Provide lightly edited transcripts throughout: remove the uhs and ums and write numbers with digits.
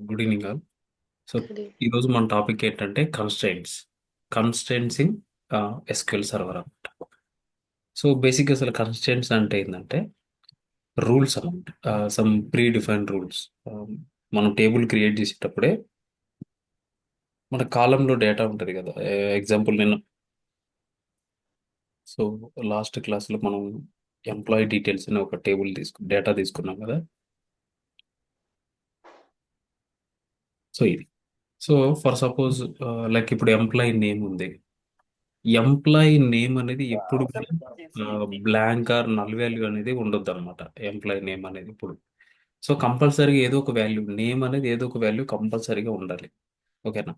Good evening all. So అది. ఈరోజు మన టాపిక్ ఏంటంటే కన్స్ట్రెంట్స్ ఇన్ ఎస్క్యూఎల్ సర్వర్ అనమాట. సో బేసిక్ అసలు కన్స్ట్రెంట్స్ అంటే ఏంటంటే రూల్స్ అనమాట. Some pre defined rules. మనం టేబుల్ క్రియేట్ చేసేటప్పుడే మన కాలంలో డేటా ఉంటుంది కదా. ఎగ్జాంపుల్ నేను సో లాస్ట్ క్లాస్లో మనం ఎంప్లాయీ డీటెయిల్స్ అని ఒక టేబుల్ డేటా తీసుకున్నాం కదా. సో ఇది సో ఫర్ సపోజ్ లైక్ ఇప్పుడు ఎంప్లాయీ నేమ్ ఉంది. ఎంప్లాయీ నేమ్ అనేది ఎప్పుడు బ్లాంక్ ఆర్ నల్ వాల్యూ అనేది ఉండొద్దు అనమాట. ఎంప్లాయీ నేమ్ అనేది ఇప్పుడు సో కంపల్సరీగా ఏదో ఒక వాల్యూ, నేమ్ అనేది ఏదో ఒక వాల్యూ కంపల్సరీగా ఉండాలి. ఓకేనా?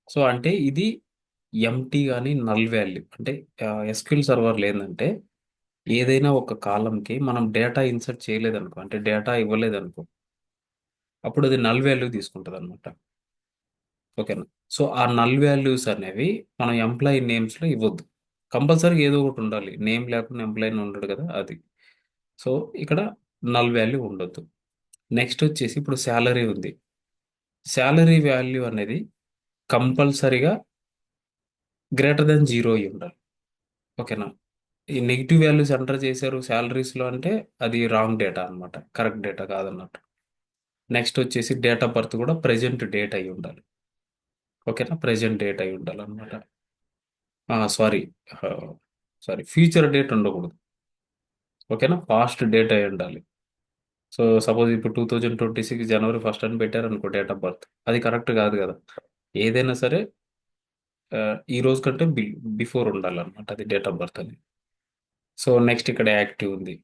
సో అంటే ఇది ఎంటీ కానీ నల్ వాల్యూ అంటే ఎస్క్యూఎల్ సర్వర్ లేదంటే ఏదైనా ఒక కాలంకి మనం డేటా ఇన్సర్ట్ చేయలేదనుకో, అంటే డేటా ఇవ్వలేదనుకో, అప్పుడు అది నల్ వాల్యూ తీసుకుంటుంది అనమాట. ఓకేనా? సో ఆ నల్ వాల్యూస్ అనేవి మనం ఎంప్లాయీ నేమ్స్లో ఇవ్వద్దు. కంపల్సరీ ఏదో ఒకటి ఉండాలి. నేమ్ లేకుండా ఎంప్లాయీ ఉండడు కదా అది. సో ఇక్కడ నల్ వాల్యూ ఉండొద్దు. నెక్స్ట్ వచ్చేసి ఇప్పుడు శాలరీ ఉంది. శాలరీ వాల్యూ అనేది కంపల్సరీగా గ్రేటర్ దెన్ జీరో అయి ఉండాలి. ఓకేనా? ఈ నెగిటివ్ వాల్యూస్ ఎంటర్ చేశారు శాలరీస్లో అంటే అది రాంగ్ డేటా అనమాట, కరెక్ట్ డేటా కాదన్నట్టు. నెక్స్ట్ వచ్చేసి డేట్ ఆఫ్ బర్త్ కూడా ప్రెజెంట్ డేట్ అయి ఉండాలి. ఓకేనా? ప్రెజెంట్ డేట్ అయి ఉండాలన్నమాట. సారీ, సారీ, ఫ్యూచర్ డేట్ ఉండకూడదు. ఓకేనా? పాస్ట్ డేట్ అయి ఉండాలి. సో సపోజ్ ఇప్పుడు 2026 జనవరి 1 అని పెట్టారనుకో డేట్ ఆఫ్ బర్త్, అది కరెక్ట్ కాదు కదా. ఏదైనా సరే ఈ రోజు కంటే బిఫోర్ ఉండాలన్నమాట అది డేట్ ఆఫ్ బర్త్ అని. సో నెక్స్ట్ ఇక్కడ యాక్టివ్ ఉంది.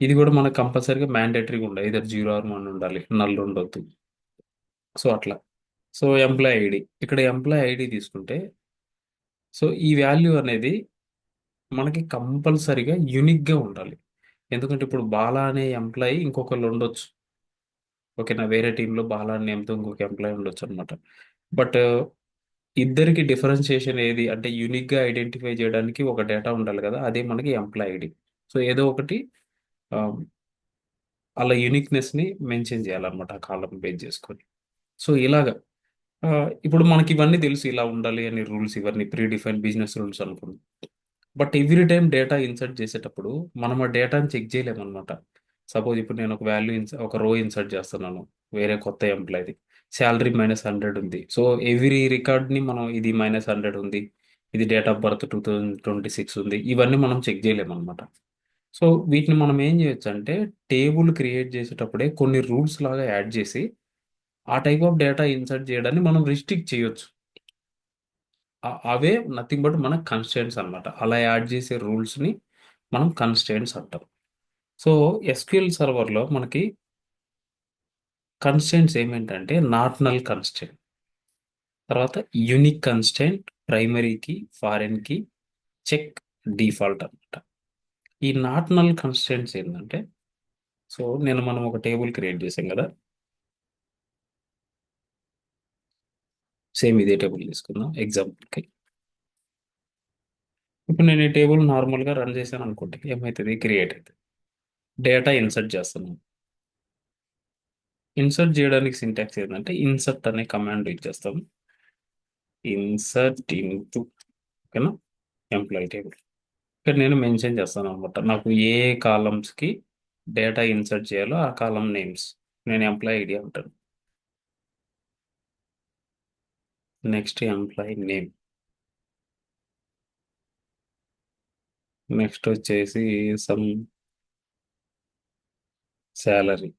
ఇది కూడా మనకు కంపల్సరీగా మ్యాండేటరీగా ఉండాలి. ఇదర్ 0 or 1 ఉండాలి, నల్ ఉండొద్దు. సో అట్లా. సో ఎంప్లాయ్ ఐడి, ఇక్కడ ఎంప్లాయ్ ఐడి తీసుకుంటే సో ఈ వాల్యూ అనేది మనకి కంపల్సరీగా యూనిక్గా ఉండాలి. ఎందుకంటే ఇప్పుడు బాలా అనే ఎంప్లాయీ ఇంకొకళ్ళు ఉండొచ్చు. ఓకేనా? వేరే టీంలో బాలా అనే నేమ్తో ఇంకొక ఎంప్లాయీ ఉండొచ్చు అనమాట. బట్ ఇద్దరికి డిఫరెన్షియేషన్ ఏది అంటే యూనిక్గా ఐడెంటిఫై చేయడానికి ఒక డేటా ఉండాలి కదా, అదే మనకి ఎంప్లాయ్ ఐడి. సో ఏదో ఒకటి ఆ, అలా యూనిక్నెస్ని మెన్షన్ చేయాలన్నమాట ఆ కాలం బేస్ చేసుకొని. సో ఇలాగా ఆ, ఇప్పుడు మనకి ఇవన్నీ తెలుసు ఇలా ఉండాలి అని రూల్స్, ఇవన్నీ ప్రీ డిఫైన్ బిజినెస్ రూల్స్ అనుకుంది. But every time data insert చేసేటప్పుడు మనం ఆ డేటాని చెక్ చేయలేమన్నమాట. సపోజ్ ఇప్పుడు నేను ఒక ఒక రో ఇన్సర్ట్ చేస్తున్నాను, వేరే కొత్త ఎంప్లాయ్ది. శాలరీ -100 ఉంది. సో ఎవ్రీ రికార్డ్ని మనం ఇది -100 ఉంది, ఇది డేట్ ఆఫ్ బర్త్ 2026 ఉంది, ఇవన్నీ మనం చెక్ చేయలేమన్నమాట. సో వీటిని మనం ఏం చేయొచ్చు అంటే టేబుల్ క్రియేట్ చేసేటప్పుడే కొన్ని రూల్స్ లాగా యాడ్ చేసి ఆ టైప్ ఆఫ్ డేటా ఇన్సర్ట్ చేయడాన్ని మనం రిస్ట్రిక్ట్ చేయొచ్చు. అవే నథింగ్ బట్ మన కన్స్టెంట్స్ అన్నమాట. అలా యాడ్ చేసే రూల్స్ని మనం కన్స్టెంట్స్ అంటాం. సో ఎస్క్యూఎల్ సర్వర్లో మనకి కన్స్టెంట్స్ ఏమేంటంటే నాట్ నల్ కన్స్టెంట్, తర్వాత యూనిక్ కన్స్టెంట్, ప్రైమరీకి, ఫారెన్కి, చెక్, డిఫాల్ట్ అన్నమాట. ఈ నాట్ నల్ కన్స్టెంట్స్ ఏంటంటే సో మనం ఒక టేబుల్ క్రియేట్ చేసాం కదా. సేమ్ ఇదే టేబుల్ తీసుకుందాం ఎగ్జాంపుల్కి. ఇప్పుడు నేను ఈ టేబుల్ నార్మల్గా రన్ చేశాను అనుకోండి, ఏమవుతుంది? క్రియేట్ అవుతుంది. డేటా ఇన్సర్ట్ చేస్తున్నాను. ఇన్సర్ట్ చేయడానికి సింటాక్స్ ఏంటంటే ఇన్సర్ట్ అనే కమాండ్ ఇచ్చేస్తాం. ఇన్సర్ట్ ఇంటూ, ఓకేనా, ఎంప్లాయీ టేబుల్. ఇక్కడ నేను మెన్షన్ చేస్తాను అనమాట నాకు ఏ కాలమ్స్కి డేటా ఇన్సర్ట్ చేయాలో ఆ కాలం నేమ్స్. నేను ఎంప్లాయీ ఐడి అంటాను. Next employee name. నెక్స్ట్ వచ్చేసి some salary.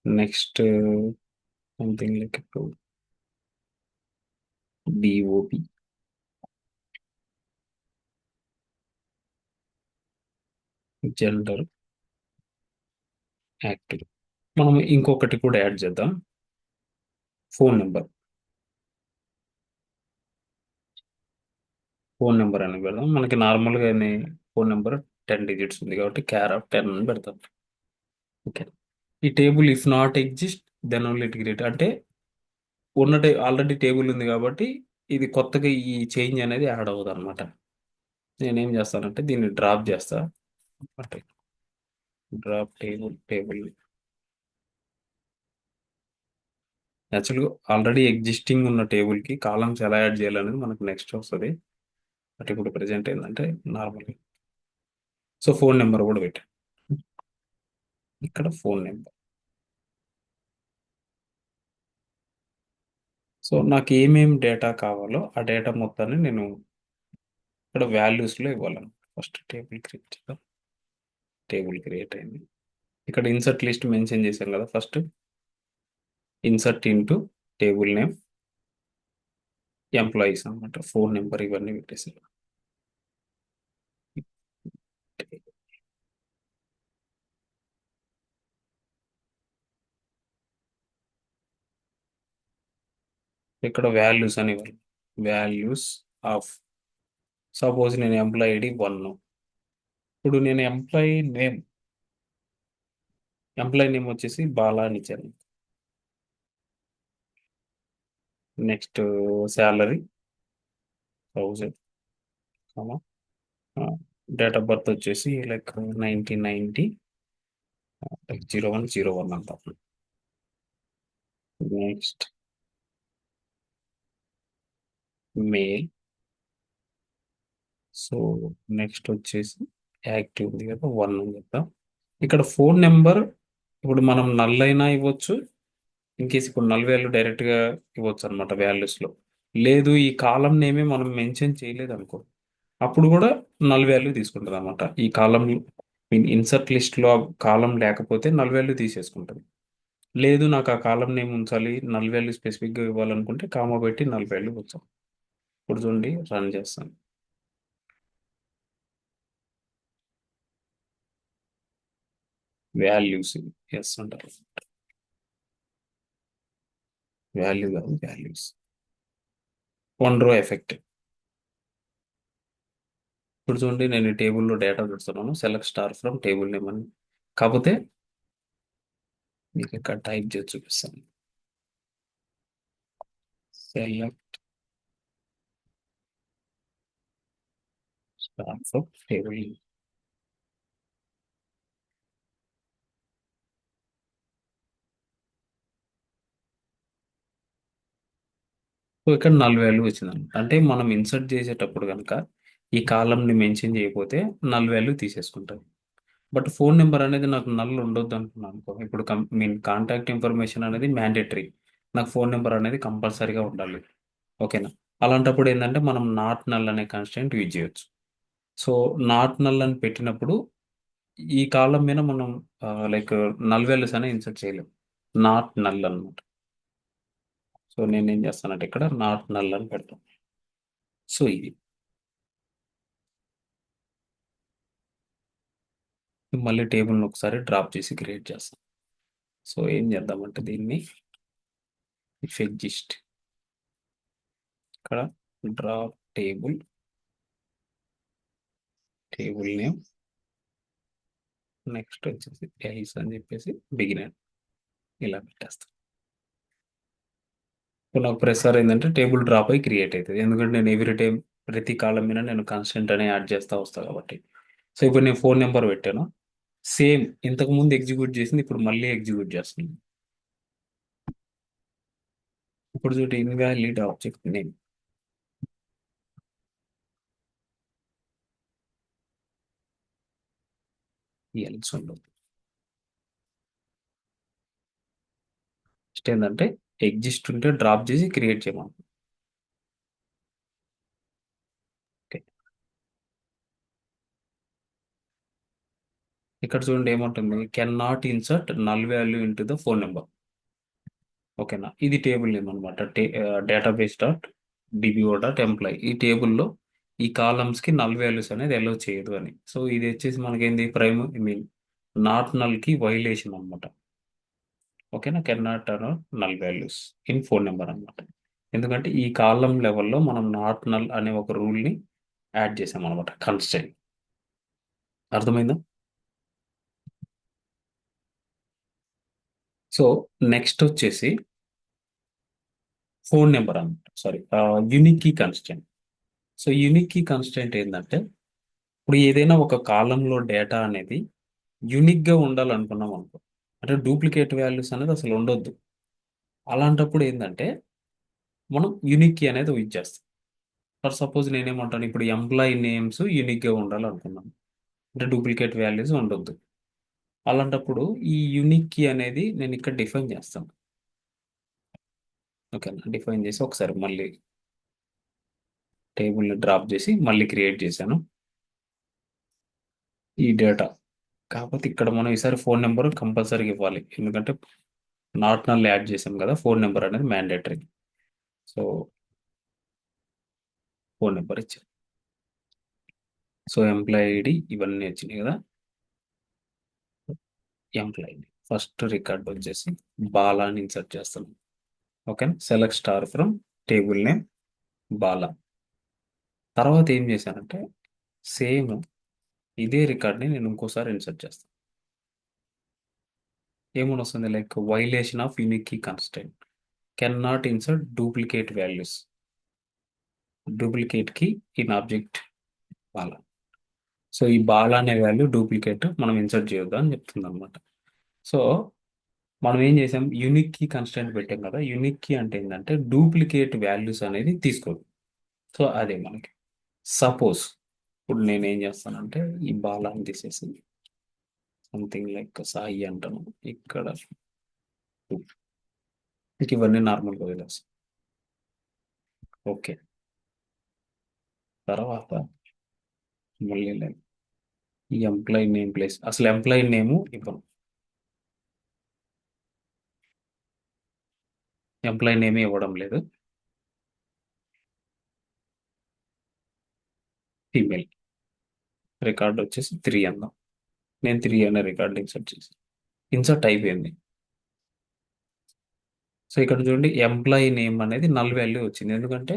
Next something like DOP, gender, active. మనం ఇంకొకటి కూడా యాడ్ చేద్దాం, ఫోన్ నెంబర్. ఫోన్ నెంబర్ అని పెడదాం. మనకి నార్మల్గా ఫోన్ నెంబర్ 10 digits ఉంది కాబట్టి care of 10 అని పెడతాం. ఓకే. ఈ table if not exist then only it create అంటే ఆల్రెడీ టేబుల్ ఉంది కాబట్టి ఇది కొత్తగా ఈ చేంజ్ అనేది యాడ్ అవ్వదు అనమాట. నేనేం చేస్తానంటే దీన్ని డ్రాప్ చేస్తా. అంటే, డ్రాప్ టేబుల్, టేబుల్, డ్రాప్. అంటే, డ్రాప్ టేబుల్, టేబుల్, డ్రాప్. అంటే, డ్రాప్ టేబుల్, టేబుల్, డ్రాప్. అంటే, drop table, table, table, drop. అంటే, డ్రాప్ టేబుల్, టేబుల్, టేబుల్, యాక్చువల్గా ఆల్రెడీ ఎగ్జిస్టింగ్ ఉన్న టేబుల్కి కాలమ్స్ ఎలా యాడ్ చేయాలనేది మనకు నెక్స్ట్ వస్తుంది. బట్ ఇప్పుడు ప్రజెంట్ ఏంటంటే నార్మల్గా సో ఫోన్ నెంబర్ కూడా పెట్టాను. ఇక్కడ ఫోన్ నెంబర్. సో నాకు ఏమేం డేటా కావాలో ఆ డేటా మొత్తాన్ని నేను ఇక్కడ వాల్యూస్లో ఇవ్వాలను. ఫస్ట్ టేబుల్ క్రియేట్ చేద్దాం. టేబుల్ క్రియేట్ అయింది. ఇక్కడ ఇన్సర్ట్ లిస్ట్ మెన్షన్ చేశాం కదా. First insert into table name employees అనమాట. ఫోన్ నెంబర్ ఇవన్నీ పెట్టేసాను. ఇక్కడ వాల్యూస్ అని ఇవ్వాలి. వాల్యూస్ ఆఫ్ సపోజ్ నేను ఎంప్లాయీ ఐడి 1. ఇప్పుడు నేను ఎంప్లాయీ నేమ్ వచ్చేసి బాలా అని ఇచ్చాను. Next salary 1000, date of birth వచ్చేసి లైక్ 1990 0101 అంట. Next mail. సో నెక్స్ట్ వచ్చేసి యాక్టివ్ ఉంది కదా 1 అని చెప్తాం. ఇక్కడ ఫోన్ నెంబర్ ఇప్పుడు మనం నల్ అయినా ఇవ్వచ్చు. ఇన్ కేస్ ఇప్పుడు నల్ వాల్యూ డైరెక్ట్గా ఇవ్వచ్చు అనమాట వాల్యూస్లో. లేదు ఈ కాలం నేమే మనం మెన్షన్ చేయలేదు అనుకో, అప్పుడు కూడా నల్ వాల్యూ తీసుకుంటుంది అనమాట. ఈ కాలం మీన్ ఇన్సర్ట్ లిస్ట్లో కాలం లేకపోతే నల్ వాల్యూ తీసేసుకుంటుంది. లేదు నాకు ఆ కాలం నేమ్ ఉంచాలి, నల్ వాల్యూ స్పెసిఫిక్గా ఇవ్వాలనుకుంటే కామా పెట్టి నల్ వాల్యూ వచ్చాం. ఇప్పుడు చూడండి రన్ చేస్తాను. వాల్యూస్ ఎస్ అంటారు. వాల్యూ కాదు వాల్యూస్. 1 రో ఎఫెక్ట్. ఇప్పుడు చూడండి నేను ఈ టేబుల్లో డేటా పెడుతున్నాను. Select star from table name అని. కాకపోతే మీకు ఇక్కడ టైప్ చేసి చూపిస్తాను. Select star from table name. So ఇక్కడ నల్ వాల్యూ వచ్చిందండి. అంటే మనం ఇన్సర్ట్ చేసేటప్పుడు కనుక ఈ కాలంని మెన్షన్ చేయకపోతే నల్ వాల్యూ తీసేసుకుంటుంది. బట్ ఫోన్ నెంబర్ అనేది నాకు నల్ ఉండొద్దు అనుకున్నాను అనుకో. ఇప్పుడు మీన్ కాంటాక్ట్ ఇన్ఫర్మేషన్ అనేది మ్యాండేటరీ. నాకు ఫోన్ నెంబర్ అనేది కంపల్సరీగా ఉండాలి. ఓకేనా? అలాంటప్పుడు ఏంటంటే మనం నాట్ నల్ అనే కన్స్టెంట్ యూజ్ చేయొచ్చు. సో నాట్ నల్ అని పెట్టినప్పుడు ఈ కాలం మీద మనం లైక్ నల్ వాల్యూస్ అనేది ఇన్సర్ట్ చేయలేం. నాట్ నల్ అనమాట. సో నేను ఏం చేస్తానంటే ఇక్కడ నాట్ నల్ అని పెడతాను. సో ఇది మళ్ళీ టేబుల్ని ఒకసారి డ్రాప్ చేసి క్రియేట్ చేస్తాం. సో ఏం చేద్దామంటే దీన్ని ఇఫ్ ఎగ్జిస్ట్ ఇక్కడ డ్రాప్ టేబుల్ నేమ్ నెక్స్ట్ వచ్చేసి ఎల్స్ అని చెప్పేసి బిగినర్ ఇలా పెట్టేస్తాం. ఇప్పుడు నాకు ప్రెసర్ ఏంటంటే టేబుల్ డ్రాప్ అయి క్రియేట్ అవుతుంది. ఎందుకంటే నేను ఎవ్రీ టైం ప్రతి కాలం మీద నేను కాన్స్టెంట్ అనే యాడ్ చేస్తూ వస్తాను కాబట్టి. సో ఇప్పుడు నేను ఫోన్ నెంబర్ పెట్టాను. సేమ్ ఇంతకు ముందు ఎగ్జిక్యూట్ చేసింది ఇప్పుడు మళ్ళీ ఎగ్జిక్యూట్ చేస్తుంది. ఇప్పుడు చూడండి ఇన్వాలిడ్ ఆబ్జెక్ట్ నేమ్. ఎల్స్ ఉండదు. నెక్స్ట్ ఏంటంటే ఎగ్జిస్ట్ ఉంటే డ్రాప్ చేసి క్రియేట్ చేయమను. ఓకే. ఇక్కడ చూడండి ఏముంటుంది, can not insert null value into the phone number. ఓకేనా? ఇది టేబుల్ నేమ్ అనమాట. Database dot DBO dot employ. ఈ టేబుల్లో ఈ కాలమ్స్కి నల్ వాల్యూస్ అనేది అలౌ చేయదు అని. సో ఇది వచ్చేసి మనకేంది ప్రైమ్ ఐ మీన్ నాట్ నల్కి వైలేషన్ అనమాట. ఓకేనా? Can not null values in phone number అనమాట. ఎందుకంటే ఈ కాలం లెవెల్లో మనం నాట్ నల్ అనే ఒక రూల్ని యాడ్ చేసాం అనమాట. కన్స్ట్రైన్. అర్థమైందా? సో నెక్స్ట్ వచ్చేసి ఫోన్ నెంబర్ అనమాట. Sorry, unique key constraint. So unique key constraint ఏంటంటే ఇప్పుడు ఏదైనా ఒక కాలంలో డేటా అనేది యూనిక్గా ఉండాలనుకున్నాం అనుకో, అంటే డూప్లికేట్ వాల్యూస్ అనేది అసలు ఉండొద్దు. అలాంటప్పుడు ఏందంటే మనం యూనిక్ కీ అనేది యూజ్ చేస్తాం. ఫర్ సపోజ్ నేనేమంటాను ఇప్పుడు ఎంప్లాయీ నేమ్స్ యూనిక్గా ఉండాలనుకున్నాను. అంటే డూప్లికేట్ వాల్యూస్ ఉండొద్దు. అలాంటప్పుడు ఈ యూనిక్ కీ అనేది నేను ఇక్కడ డిఫైన్ చేస్తాను. ఓకేనా? డిఫైన్ చేసి ఒకసారి మళ్ళీ టేబుల్ని డ్రాప్ చేసి మళ్ళీ క్రియేట్ చేశాను ఈ డేటా. కాకపోతే ఇక్కడ మనం ఈసారి ఫోన్ నెంబర్ కంపల్సరీగా ఇవ్వాలి. ఎందుకంటే నాట్ నల్ యాడ్ చేసాం కదా, ఫోన్ నెంబర్ అనేది మ్యాండేటరీ. సో ఫోన్ నెంబర్ ఇచ్చాను. సో ఎంప్లాయీ ఐడి ఇవన్నీ వచ్చినాయి కదా. ఎంప్లాయీ ఫస్ట్ రికార్డ్ వచ్చేసి బాలాని ఇన్సర్ట్ చేస్తాను. Okay, select star from table name Bala. తర్వాత ఏం చేశానంటే సేమ్ ఇదే రికార్డ్ని నేను ఇంకోసారి ఇన్సర్ట్ చేస్తాను. ఏమని వస్తుంది, like violation of unique key constraint, can not insert duplicate values, duplicate key in object బాలా. సో ఈ బాలా అనే వాల్యూ డూప్లికేట్, మనం ఇన్సర్ట్ చేయొద్దు అని చెప్తుంది అనమాట. సో మనం ఏం చేసాం, యూనిక్ కీ కన్స్ట్రైంట్ పెట్టాం కదా. యూనిక్ కీ అంటే ఏంటంటే డూప్లికేట్ వాల్యూస్ అనేది తీసుకోదు. సో అదే మనకి సపోజ్ ఇప్పుడు నేను ఏం చేస్తానంటే ఈ బాలాని తీసేసి సంథింగ్ లైక్ సాయి అంటాను ఇక్కడ. ఇంక ఇవన్నీ నార్మల్గా వదిలేస్తాం. ఓకే, తర్వాత మళ్ళీ లైక్ ఈ ఎంప్లాయీ నేమ్ ప్లేస్, అసలు ఎంప్లాయీ నేము ఇవ్వను. ఎంప్లాయీ నేమే ఇవ్వడం లేదు. ఫీమేల్, రికార్డ్ వచ్చేసి 3 అందాం. నేను 3 అనే రికార్డ్ ఇన్సర్ట్ చేసి ఇన్సర్ట్ అయిపోయింది. సో ఇక్కడ చూడండి ఎంప్లాయీ నేమ్ అనేది నల్ వాల్యూ వచ్చింది. ఎందుకంటే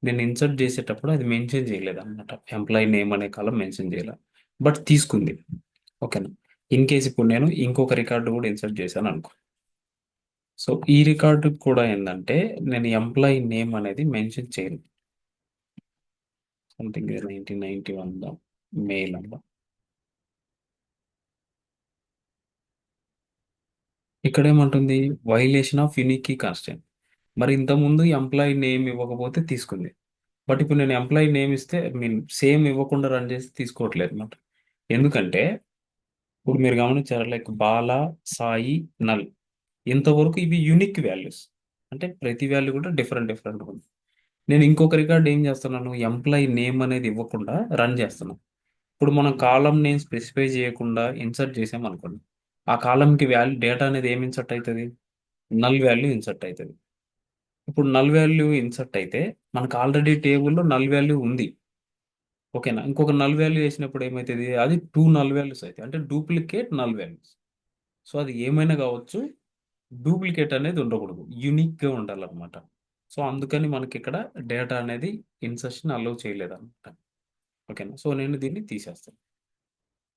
నేను ఇన్సర్ట్ చేసేటప్పుడు అది మెన్షన్ చేయలేదు అనమాట. ఎంప్లాయీ నేమ్ అనే కాలం మెన్షన్ చేయలేదు, బట్ తీసుకుంది. ఓకేనా? ఇన్ కేస్ ఇప్పుడు నేను ఇంకొక రికార్డు కూడా ఇన్సర్ట్ చేశాను అనుకో. సో ఈ రికార్డు కూడా ఏంటంటే నేను ఎంప్లాయీ నేమ్ అనేది మెన్షన్ చేయను. సంథింగ్ 1991 మెయిల్ అందాం. ఇక్కడ ఏమంటుంది, violation of unique key constant. మరి ఇంతకుముందు ఎంప్లాయీ నేమ్ ఇవ్వకపోతే తీసుకుంది, బట్ ఇప్పుడు నేను ఎంప్లాయీ నేమ్ ఇస్తే మీన్ సేమ్ ఇవ్వకుండా రన్ చేసి తీసుకోవట్లేదు అనమాట. ఎందుకంటే ఇప్పుడు మీరు గమనించారా, లైక్ బాలా, సాయి, నల్, ఇంతవరకు ఇవి యూనిక్ వాల్యూస్. అంటే ప్రతి వాల్యూ కూడా డిఫరెంట్ డిఫరెంట్ ఉంది. నేను ఇంకొక రికార్డ్ ఏం చేస్తున్నాను, ఎంప్లాయీ నేమ్ అనేది ఇవ్వకుండా రన్ చేస్తున్నాను. ఇప్పుడు మనం కాలం నేమ్ స్పెసిఫై చేయకుండా ఇన్సర్ట్ చేసాం అనుకోండి, ఆ కాలంకి వాల్యూ డేటా అనేది ఏం ఇన్సర్ట్ అవుతుంది, నల్ వాల్యూ ఇన్సర్ట్ అవుతుంది. ఇప్పుడు నల్ వాల్యూ ఇన్సర్ట్ అయితే మనకు ఆల్రెడీ టేబుల్లో నల్ వాల్యూ ఉంది. ఓకేనా? ఇంకొక నల్ వాల్యూ వేసినప్పుడు ఏమవుతుంది, అది 2 నల్ వాల్యూస్ అవుతాయి, అంటే డూప్లికేట్ నల్ వాల్యూస్. సో అది ఏమైనా కావచ్చు, డూప్లికేట్ అనేది ఉండకూడదు, యూనిక్గా ఉండాలన్నమాట. సో అందుకని మనకి ఇక్కడ డేటా అనేది ఇన్సర్షన్ అలౌ చేయలేదు అనమాట. ఓకేనా? సో నేను దీన్ని తీసేస్తాను.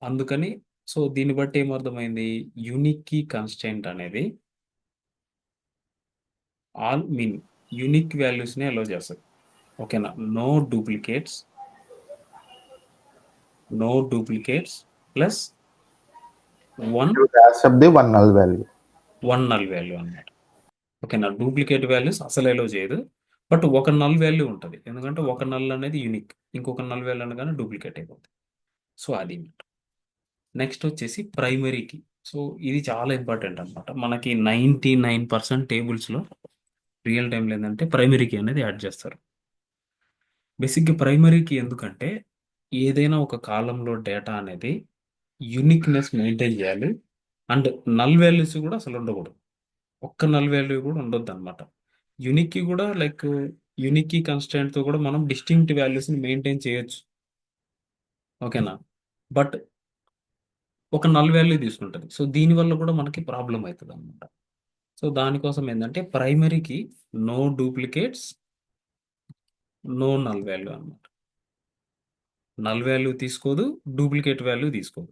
అందుకని సో దీన్ని బట్టి ఏమర్థమైంది, యూనిక్ కీ కన్స్టెంట్ అనేది ఆల్ మీన్ యూనిక్ వాల్యూస్ని అలౌ చేస్తుంది. ఓకేనా? No duplicates, no duplicates plus one should accept the one null value. One null value అన్నమాట. ఓకేనా? డూప్లికేట్ వాల్యూస్ అసలు ఎలో చేయదు, బట్ ఒక నల్ వాల్యూ ఉంటుంది. ఎందుకంటే ఒక నల్ అనేది యూనిక్, ఇంకొక నల్ వాల్యూ అనగానే డూప్లికేట్ అయిపోతుంది. సో అది నెక్స్ట్ వచ్చేసి ప్రైమరీకి. సో ఇది చాలా ఇంపార్టెంట్ అనమాట. మనకి 99% టేబుల్స్లో రియల్ టైంలో ఏంటంటే ప్రైమరీకి అనేది యాడ్ చేస్తారు. బేసిక్గా ప్రైమరీకి ఎందుకంటే ఏదైనా ఒక కాలంలో డేటా అనేది యూనిక్నెస్ మెయింటైన్ చేయాలి, అండ్ నల్ వాల్యూస్ కూడా అసలు ఉండకూడదు. ఒక్క నల్ వాల్యూ కూడా ఉండొద్దు అనమాట. యూనిక్కి కూడా లైక్ యూనిక్కి కన్స్టెంట్తో కూడా మనం డిస్టింక్ట్ వాల్యూస్ని మెయింటైన్ చేయొచ్చు. ఓకేనా? బట్ ఒక నల్ వాల్యూ తీసుకుంటుంది. సో దీనివల్ల కూడా మనకి ప్రాబ్లం అవుతుంది అనమాట. సో దానికోసం ఏంటంటే ప్రైమరీకి no duplicates, no null value అనమాట. నల్ వాల్యూ తీసుకోదు, డూప్లికేట్ వాల్యూ తీసుకోదు.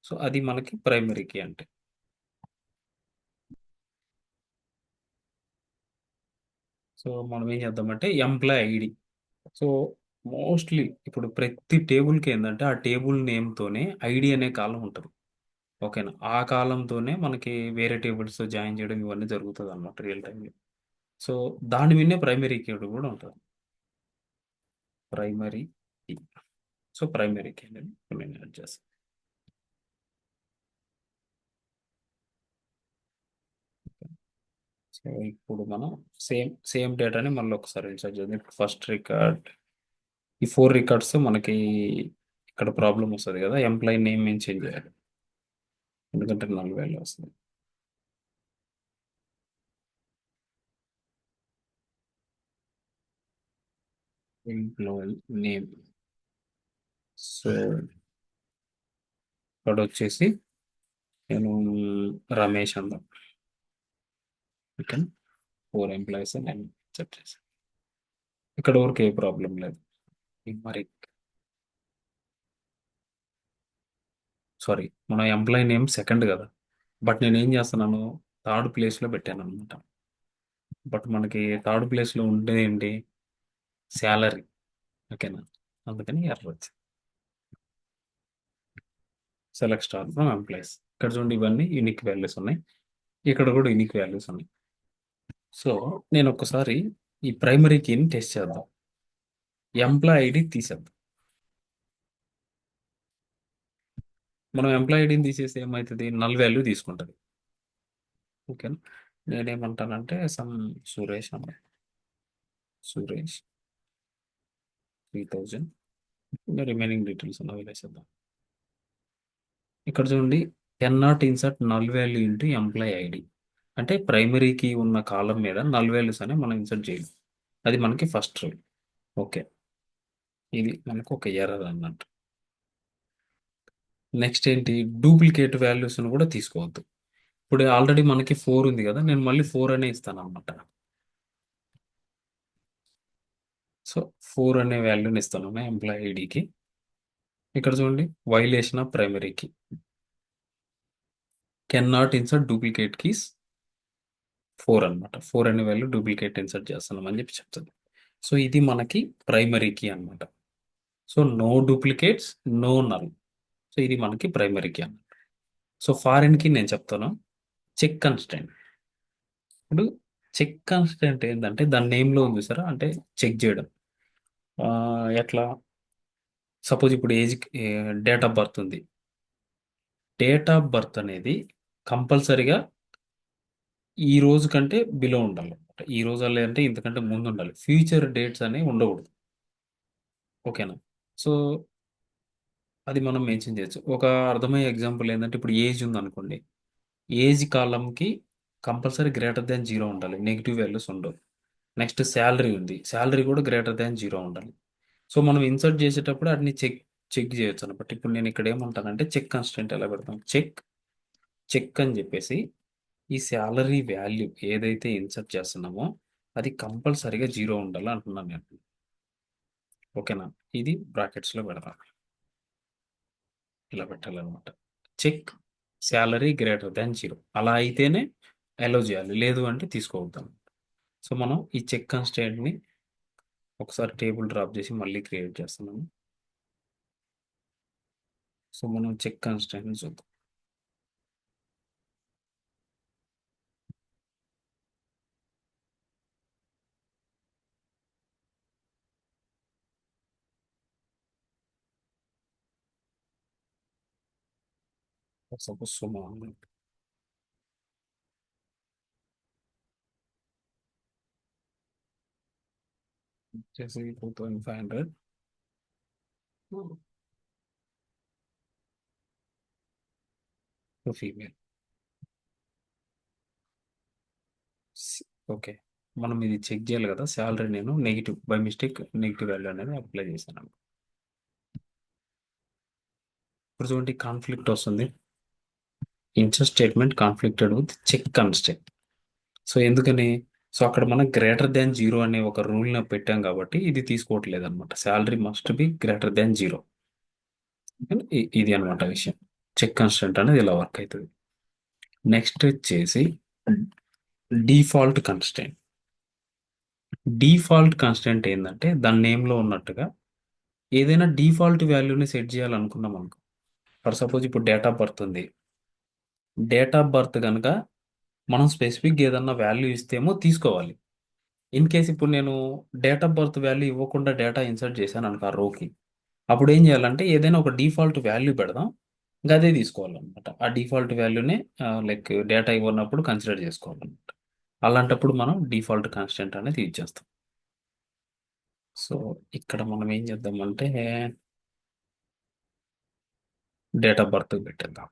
సో అది మనకి ప్రైమరీకి అంటే. సో మనం ఏం చేద్దామంటే ఎంప్లాయ్ ఐడి. సో మోస్ట్లీ ఇప్పుడు ప్రతి టేబుల్కి ఏంటంటే ఆ టేబుల్ నేమ్తోనే ఐడి అనే కాలం ఉంటుంది. ఓకేనా? ఆ కాలంతోనే మనకి వేరే టేబుల్స్‌తో జాయిన్ చేయడం ఇవన్నీ జరుగుతదనమాట రియల్ టైమ్‌లో. సో, దాని మీదనే ప్రైమరీ కీ కూడా ఉంటది. Primary key. So, primary key అనేది ఇప్పుడు నేను యాడ్ చేస్తా. సో, ఇప్పుడు మనం సేమ్ డేటాని మళ్ళీ ఒకసారి ఇన్సర్ట్ చేద్దాం. ఇప్పుడు ఫస్ట్ రికార్డ్ ఈ 4 రికార్డ్స్ మనకి ఇక్కడ ప్రాబ్లమ్ వస్తది కదా! ఎంప్లాయీ నేమ్ మెన్షన్ చేయాలి. ఎందుకంటే నల్ వాల్యూ వస్తది. Employee name. సో, ఇక్కడొచ్చేసి నేను రమేష్ అందాం. ఓకే. 4 ఎంప్లాయీస్ నేను సెట్ చేశాను. ఇక్కడ వరకు ఏ ప్రాబ్లం లేదు. మరి సారీ, మన ఎంప్లాయీ నేమ్ సెకండ్ కదా! బట్ నేనేం చేస్తున్నాను, థర్డ్ ప్లేస్‌లో పెట్టాననమాట. బట్ మనకి థర్డ్ ప్లేస్‌లో ఉండేదేంటి? సాలరీ. ఓకేనా? అందుకని ఎర్రర్ వచ్చింది. Select star from employees. ఇక్కడ చూడండి ఇవన్నీ యూనిక్ వాల్యూస్ ఉన్నాయి. ఇక్కడ కూడా యూనిక్ వాల్యూస్ ఉన్నాయి. సో, నేను ఒక్కసారి ఈ ప్రైమరీ కీని టెస్ట్ చేద్దాం. ఎంప్లాయీ ఐడి తీసేద్దాం. మనం ఎంప్లాయీ ఐడిని తీసేస్తే ఏమైతది? నల్ వాల్యూ తీసుకుంటది. ఓకేనా? నేనేమంటానంటే సురేష్ అన్న. సురేష్ 3000 ఇంకా రిమైనింగ్ డీటెయిల్స్ అన్న వదిలేసేద్దాం. ఇక్కడ చూడండి can not insert null value into employee ID. అంటే ప్రైమరీ కీ ఉన్న కాలం మీద నల్ వాల్యూస్ అనేవి మనం ఇన్సర్ట్ చేయలేం. అది మనకి ఫస్ట్ రూల్. ఓకే. ఇది మనకు ఒక ఎర్రర్ అన్నట్టు. నెక్స్ట్ ఏంటి? డూప్లికేట్ వాల్యూస్‌ని కూడా తీసుకోవద్దు. ఇప్పుడు ఆల్రెడీ మనకి 4 ఉంది కదా! నేను మళ్ళీ 4 అనే ఇస్తానన్నమాట. సో, 4 అనే వాల్యూని ఇస్తాను ఎంప్లాయీ ఐడికి. ఇక్కడ చూడండి violation of primary key. Can not insert duplicate keys 4 అన్నమాట. 4 అనే వాల్యూ డూప్లికేట్ ఇన్సర్ట్ చేస్తున్నాం అని చెప్పి చెప్తుంది. సో, ఇది మనకి ప్రైమరీ కీ అన్నమాట. So, no duplicates, no null. So, ఇది మనకి ప్రైమరీ కీ అన్నమాట. సో, ఫారిన్ కీ నేను చెప్తాను. Check constraint. ఇప్పుడు చెక్ కన్‌స్ట్రెయింట్ ఏందంటే దాని నేమ్‌లో ఉంది చూసారా? అంటే చెక్ చేయడం. ఎట్లా? సపోజ్ ఇప్పుడు డేట్ ఆఫ్ బర్త్ ఉంది. డేట్ ఆఫ్ బర్త్ అనేది కంపల్సరీగా ఈ రోజు కంటే బిలో ఉండాలి. ఈ రోజు లేదంటే ఇంతకంటే ముందు ఉండాలి. ఫ్యూచర్ డేట్స్ అనేవి ఉండకూడదు. ఓకేనా? సో, అది మనం మెన్షన్ చేయొచ్చు. ఒక అర్థమయ్యే ఎగ్జాంపుల్ ఏందంటే ఇప్పుడు ఏజ్ ఉందనుకోండి. ఏజ్ కాలమ్‌కి కంపల్సరీ గ్రేటర్ థాన్ 0 ఉండాలి. నెగెటివ్ వాల్యూస్ ఉండవు. నెక్స్ట్ సాలరీ ఉంది. సాలరీ కూడా గ్రేటర్ థాన్ 0 ఉండాలి. సో, మనం ఇన్సర్ట్ చేసేటప్పుడు ఆటిని చెక్ చేయొచ్చనమాట. ఇప్పుడు నేను ఇక్కడ ఏమంటానంటే చెక్ కన్‌స్ట్రెయింట్ ఎలా పెడతాం? చెక్ అని చెప్పేసి ఈ సాలరీ వాల్యూ ఏదైతే ఇన్సర్ట్ చేస్తున్నామో అది కంపల్సరీగా 0 ఉండాలి అంటున్నాను నేను. ఓకేనా? ఇది బ్రాకెట్స్‌లో పెడదాం. ఇలా పెట్టాలనమాట. చెక్ సాలరీ గ్రేటర్ థాన్ 0 అలా అయితేనే అలౌ చేయాలి. లేదు అంటే తీసుకోవద్దు. సో, మనం ఈ చెక్ కన్‌స్ట్రెయింట్‌ని ఒకసారి టేబుల్ డ్రాప్ చేసి మళ్ళీ క్రియేట్ చేస్తున్నాము. సో, మనం చెక్ కన్‌స్ట్రెయింట్‌ని చూద్దాం. సపోజ్ సుమా ఉంది. వచ్చేసి 2500 ఫీమేల్. ఓకే. మనం ఇది చెక్ చేయాలి కదా! సాలరీ నేను negative by mistake negative value అనేది అప్లై చేశాను. ఇప్పుడు చూడండి కాన్‌ఫ్లిక్ట్ వస్తుంది. Insert statement conflicted with check constraint. So, ఎందుకని? సో, అక్కడ మనం గ్రేటర్ థాన్ 0 అనే ఒక రూల్‌ని పెట్టాం కాబట్టి ఇది తీసుకోవట్లేదన్నమాట. Salary must be greater than 0. ఇది అన్నమాట విషయం. చెక్ కన్‌స్ట్రెయింట్ అనేది ఇలా వర్క్ అయితది. నెక్స్ట్ వచ్చేసి డిఫాల్ట్ కన్‌స్ట్రెయింట్. డిఫాల్ట్ కన్‌స్ట్రెయింట్ ఏందంటే దాని నేమ్‌లో ఉన్నట్టుగా ఏదైనా డిఫాల్ట్ వాల్యూని సెట్ చేయాలనుకున్నాం అనుకో. ఫర్ సపోజ్ ఇప్పుడు డేట్ ఆఫ్ బర్త్ ఉంది. డేట్ ఆఫ్ బర్త్ కనుక మనం స్పెసిఫిక్గా ఏదన్నా వాల్యూ ఇస్తేమో తీసుకోవాలి. ఇన్ కేస్ ఇప్పుడు నేను డేట్ ఆఫ్ బర్త్ వాల్యూ ఇవ్వకుండా డేటా ఇన్సర్ట్ చేశాను అనుకో ఆ రోకి, అప్పుడు ఏం చేయాలంటే ఏదైనా ఒక డిఫాల్ట్ వాల్యూ పెడదాం, ఇంకా అదే తీసుకోవాలన్నమాట. ఆ డిఫాల్ట్ వాల్యూనే లైక్ డేటా ఇవ్వనప్పుడు కన్సిడర్ చేసుకోవాలన్నమాట. అలాంటప్పుడు మనం డిఫాల్ట్ కాన్స్టెంట్ అనేది యూజ్ చేస్తాం. సో ఇక్కడ మనం ఏం చేద్దామంటే డేట్ ఆఫ్ బర్త్ పెట్టేద్దాం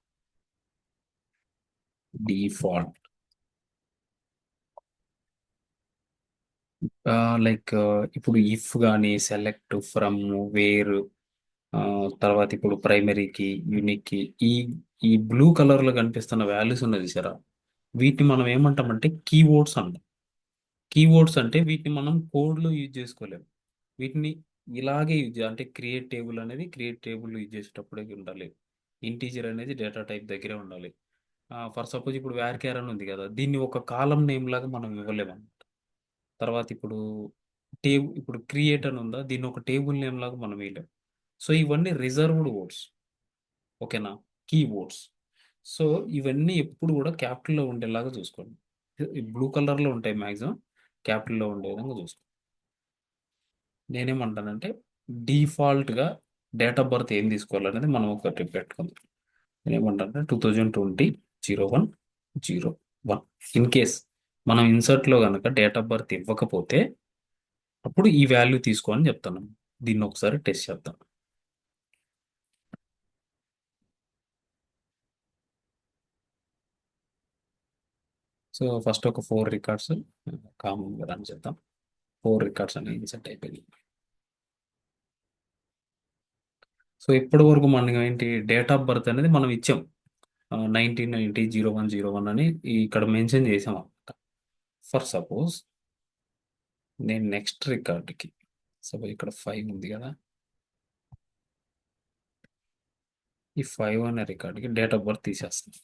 డిఫాల్ట్. లైక్ ఇప్పుడు ఇఫ్ కానీ సెలెక్ట్ ఫ్రమ్ వేర్, తర్వాత ఇప్పుడు ప్రైమరీకి యూనిక్కి ఈ ఈ బ్లూ కలర్లో కనిపిస్తున్న వాల్యూస్ ఉన్నది సరే, వీటిని మనం ఏమంటామంటే కీవర్డ్స్ అంటాం. కీవర్డ్స్ అంటే వీటిని మనం కోడ్లో యూజ్ చేసుకోలేము. వీటిని ఇలాగే అంటే క్రియేట్ టేబుల్ అనేది క్రియేట్ టేబుల్ యూజ్ చేసేటప్పుడే ఉండాలి. ఇంటీజర్ అనేది డేటా టైప్ దగ్గరే ఉండాలి. ఫర్ సపోజ్ ఇప్పుడు వ్యార్ అని ఉంది కదా, దీన్ని ఒక కాలం నేమ్ లాగా మనం ఇవ్వలేము. తర్వాత ఇప్పుడు ఇప్పుడు క్రియేట్ అని ఉందా, దీన్ని ఒక టేబుల్ నేమ్ లాగా మనం వేయలేం. సో ఇవన్నీ రిజర్వ్డ్ వర్డ్స్. ఓకేనా, కీవర్డ్స్. సో ఇవన్నీ ఎప్పుడు కూడా క్యాపిటల్లో ఉండేలాగా చూసుకోండి. బ్లూ కలర్లో ఉంటాయి మ్యాక్సిమం, క్యాపిటల్లో ఉండే విధంగా చూసుకోండి. నేనేమంటానంటే డిఫాల్ట్గా డేట్ ఆఫ్ బర్త్ ఏం తీసుకోవాలనేది మనం ఒకటి పెట్టుకుందాం. నేనేమంటానంటే 2020-01-01. ఇన్ కేస్ మనం ఇన్సర్ట్లో కనుక డేట్ ఆఫ్ బర్త్ ఇవ్వకపోతే అప్పుడు ఈ వాల్యూ తీసుకో అని చెప్తాను. దీన్ని ఒకసారి టెస్ట్ చేద్దాం. సో ఫస్ట్ ఒక 4 రికార్డ్స్ కామన్ రన్ చేద్దాం. 4 రికార్డ్స్ అనేవి ఇన్సర్ట్ అయిపోయింది. సో ఇప్పటి వరకు మనం ఏంటి డేట్ ఆఫ్ బర్త్ అనేది మనం ఇచ్చాం, 1990-01-01 అని ఇక్కడ మెన్షన్ చేసాం అనమాట. ఫర్ సపోజ్ నేను నెక్స్ట్ రికార్డ్కి, సపోజ్ ఇక్కడ 5 ఉంది కదా, ఈ 5 అనే రికార్డ్కి డేట్ ఆఫ్ బర్త్ తీసేస్తాను.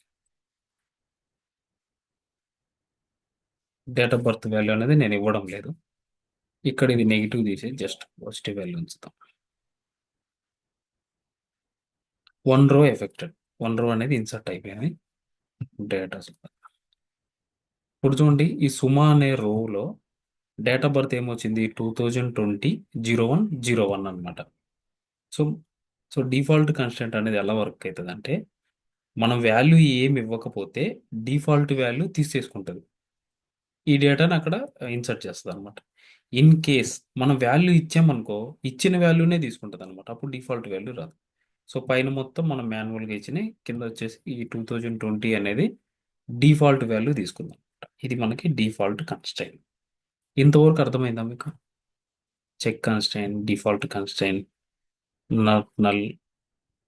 డేట్ ఆఫ్ బర్త్ వాల్యూ అనేది నేను ఇవ్వడం లేదు. ఇక్కడ ఇది నెగిటివ్ తీసి జస్ట్ పాజిటివ్ వాల్యూ ఉంచుతాం. 1 రో ఎఫెక్టెడ్, 1 రో అనేది ఇన్సర్ట్ అయిపోయింది డేటా. ఇప్పుడు చూడండి ఈ సుమా అనే రోలో డేట్ ఆఫ్ బర్త్ ఏమొచ్చింది, 2020-01-01 అనమాట. సో సో డిఫాల్ట్ కాన్స్టెంట్ అనేది ఎలా వర్క్ అవుతుంది అంటే, మనం వాల్యూ ఏమి ఇవ్వకపోతే డిఫాల్ట్ వాల్యూ తీసేసుకుంటుంది, ఈ డేటాని అక్కడ ఇన్సర్ట్ చేస్తుంది అనమాట. ఇన్ కేస్ మనం వాల్యూ ఇచ్చామనుకో, ఇచ్చిన వాల్యూనే తీసుకుంటుంది అనమాట, అప్పుడు డిఫాల్ట్ వాల్యూ రాదు. సో పైన మొత్తం మనం మాన్యువల్గా ఇచ్చినాయి, కింద వచ్చేసి ఈ 2020 అనేది డిఫాల్ట్ వాల్యూ తీసుకుందాం. ఇది మనకి డిఫాల్ట్ కన్స్ట్రైన్. ఇంతవరకు అర్థమైందా మీకు? Check constraint, default constraint, not null,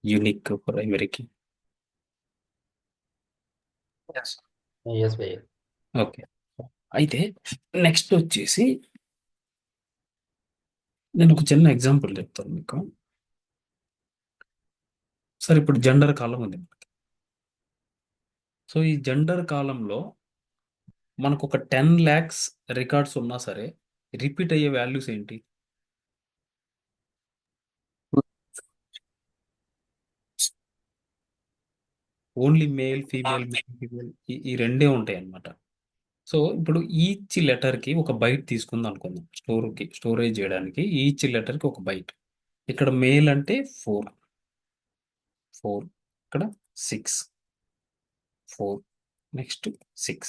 unique ప్రైమరీకి. Yes. Yes, భయ్య. ఓకే, అయితే నెక్స్ట్ వచ్చేసి నేను ఒక చిన్న ఎగ్జాంపుల్ చెప్తాను మీకు. సరే ఇప్పుడు జెండర్ కాలం ఉంది మనకి. సో ఈ జెండర్ కాలంలో మనకు ఒక 10 lakhs రికార్డ్స్ ఉన్నా సరే రిపీట్ అయ్యే వాల్యూస్ ఏంటి? Only male female, male female, ఈ రెండే ఉంటాయి అన్నమాట. సో ఇప్పుడు ఈచ్ లెటర్కి ఒక బైట్ తీసుకుందాం అనుకుందాం, స్టోరేజ్ చేయడానికి ఈచ్ లెటర్కి ఒక బైట్. ఇక్కడ మేల్ అంటే 4, 4, ఇక్కడ 6, 4, నెక్స్ట్ 6.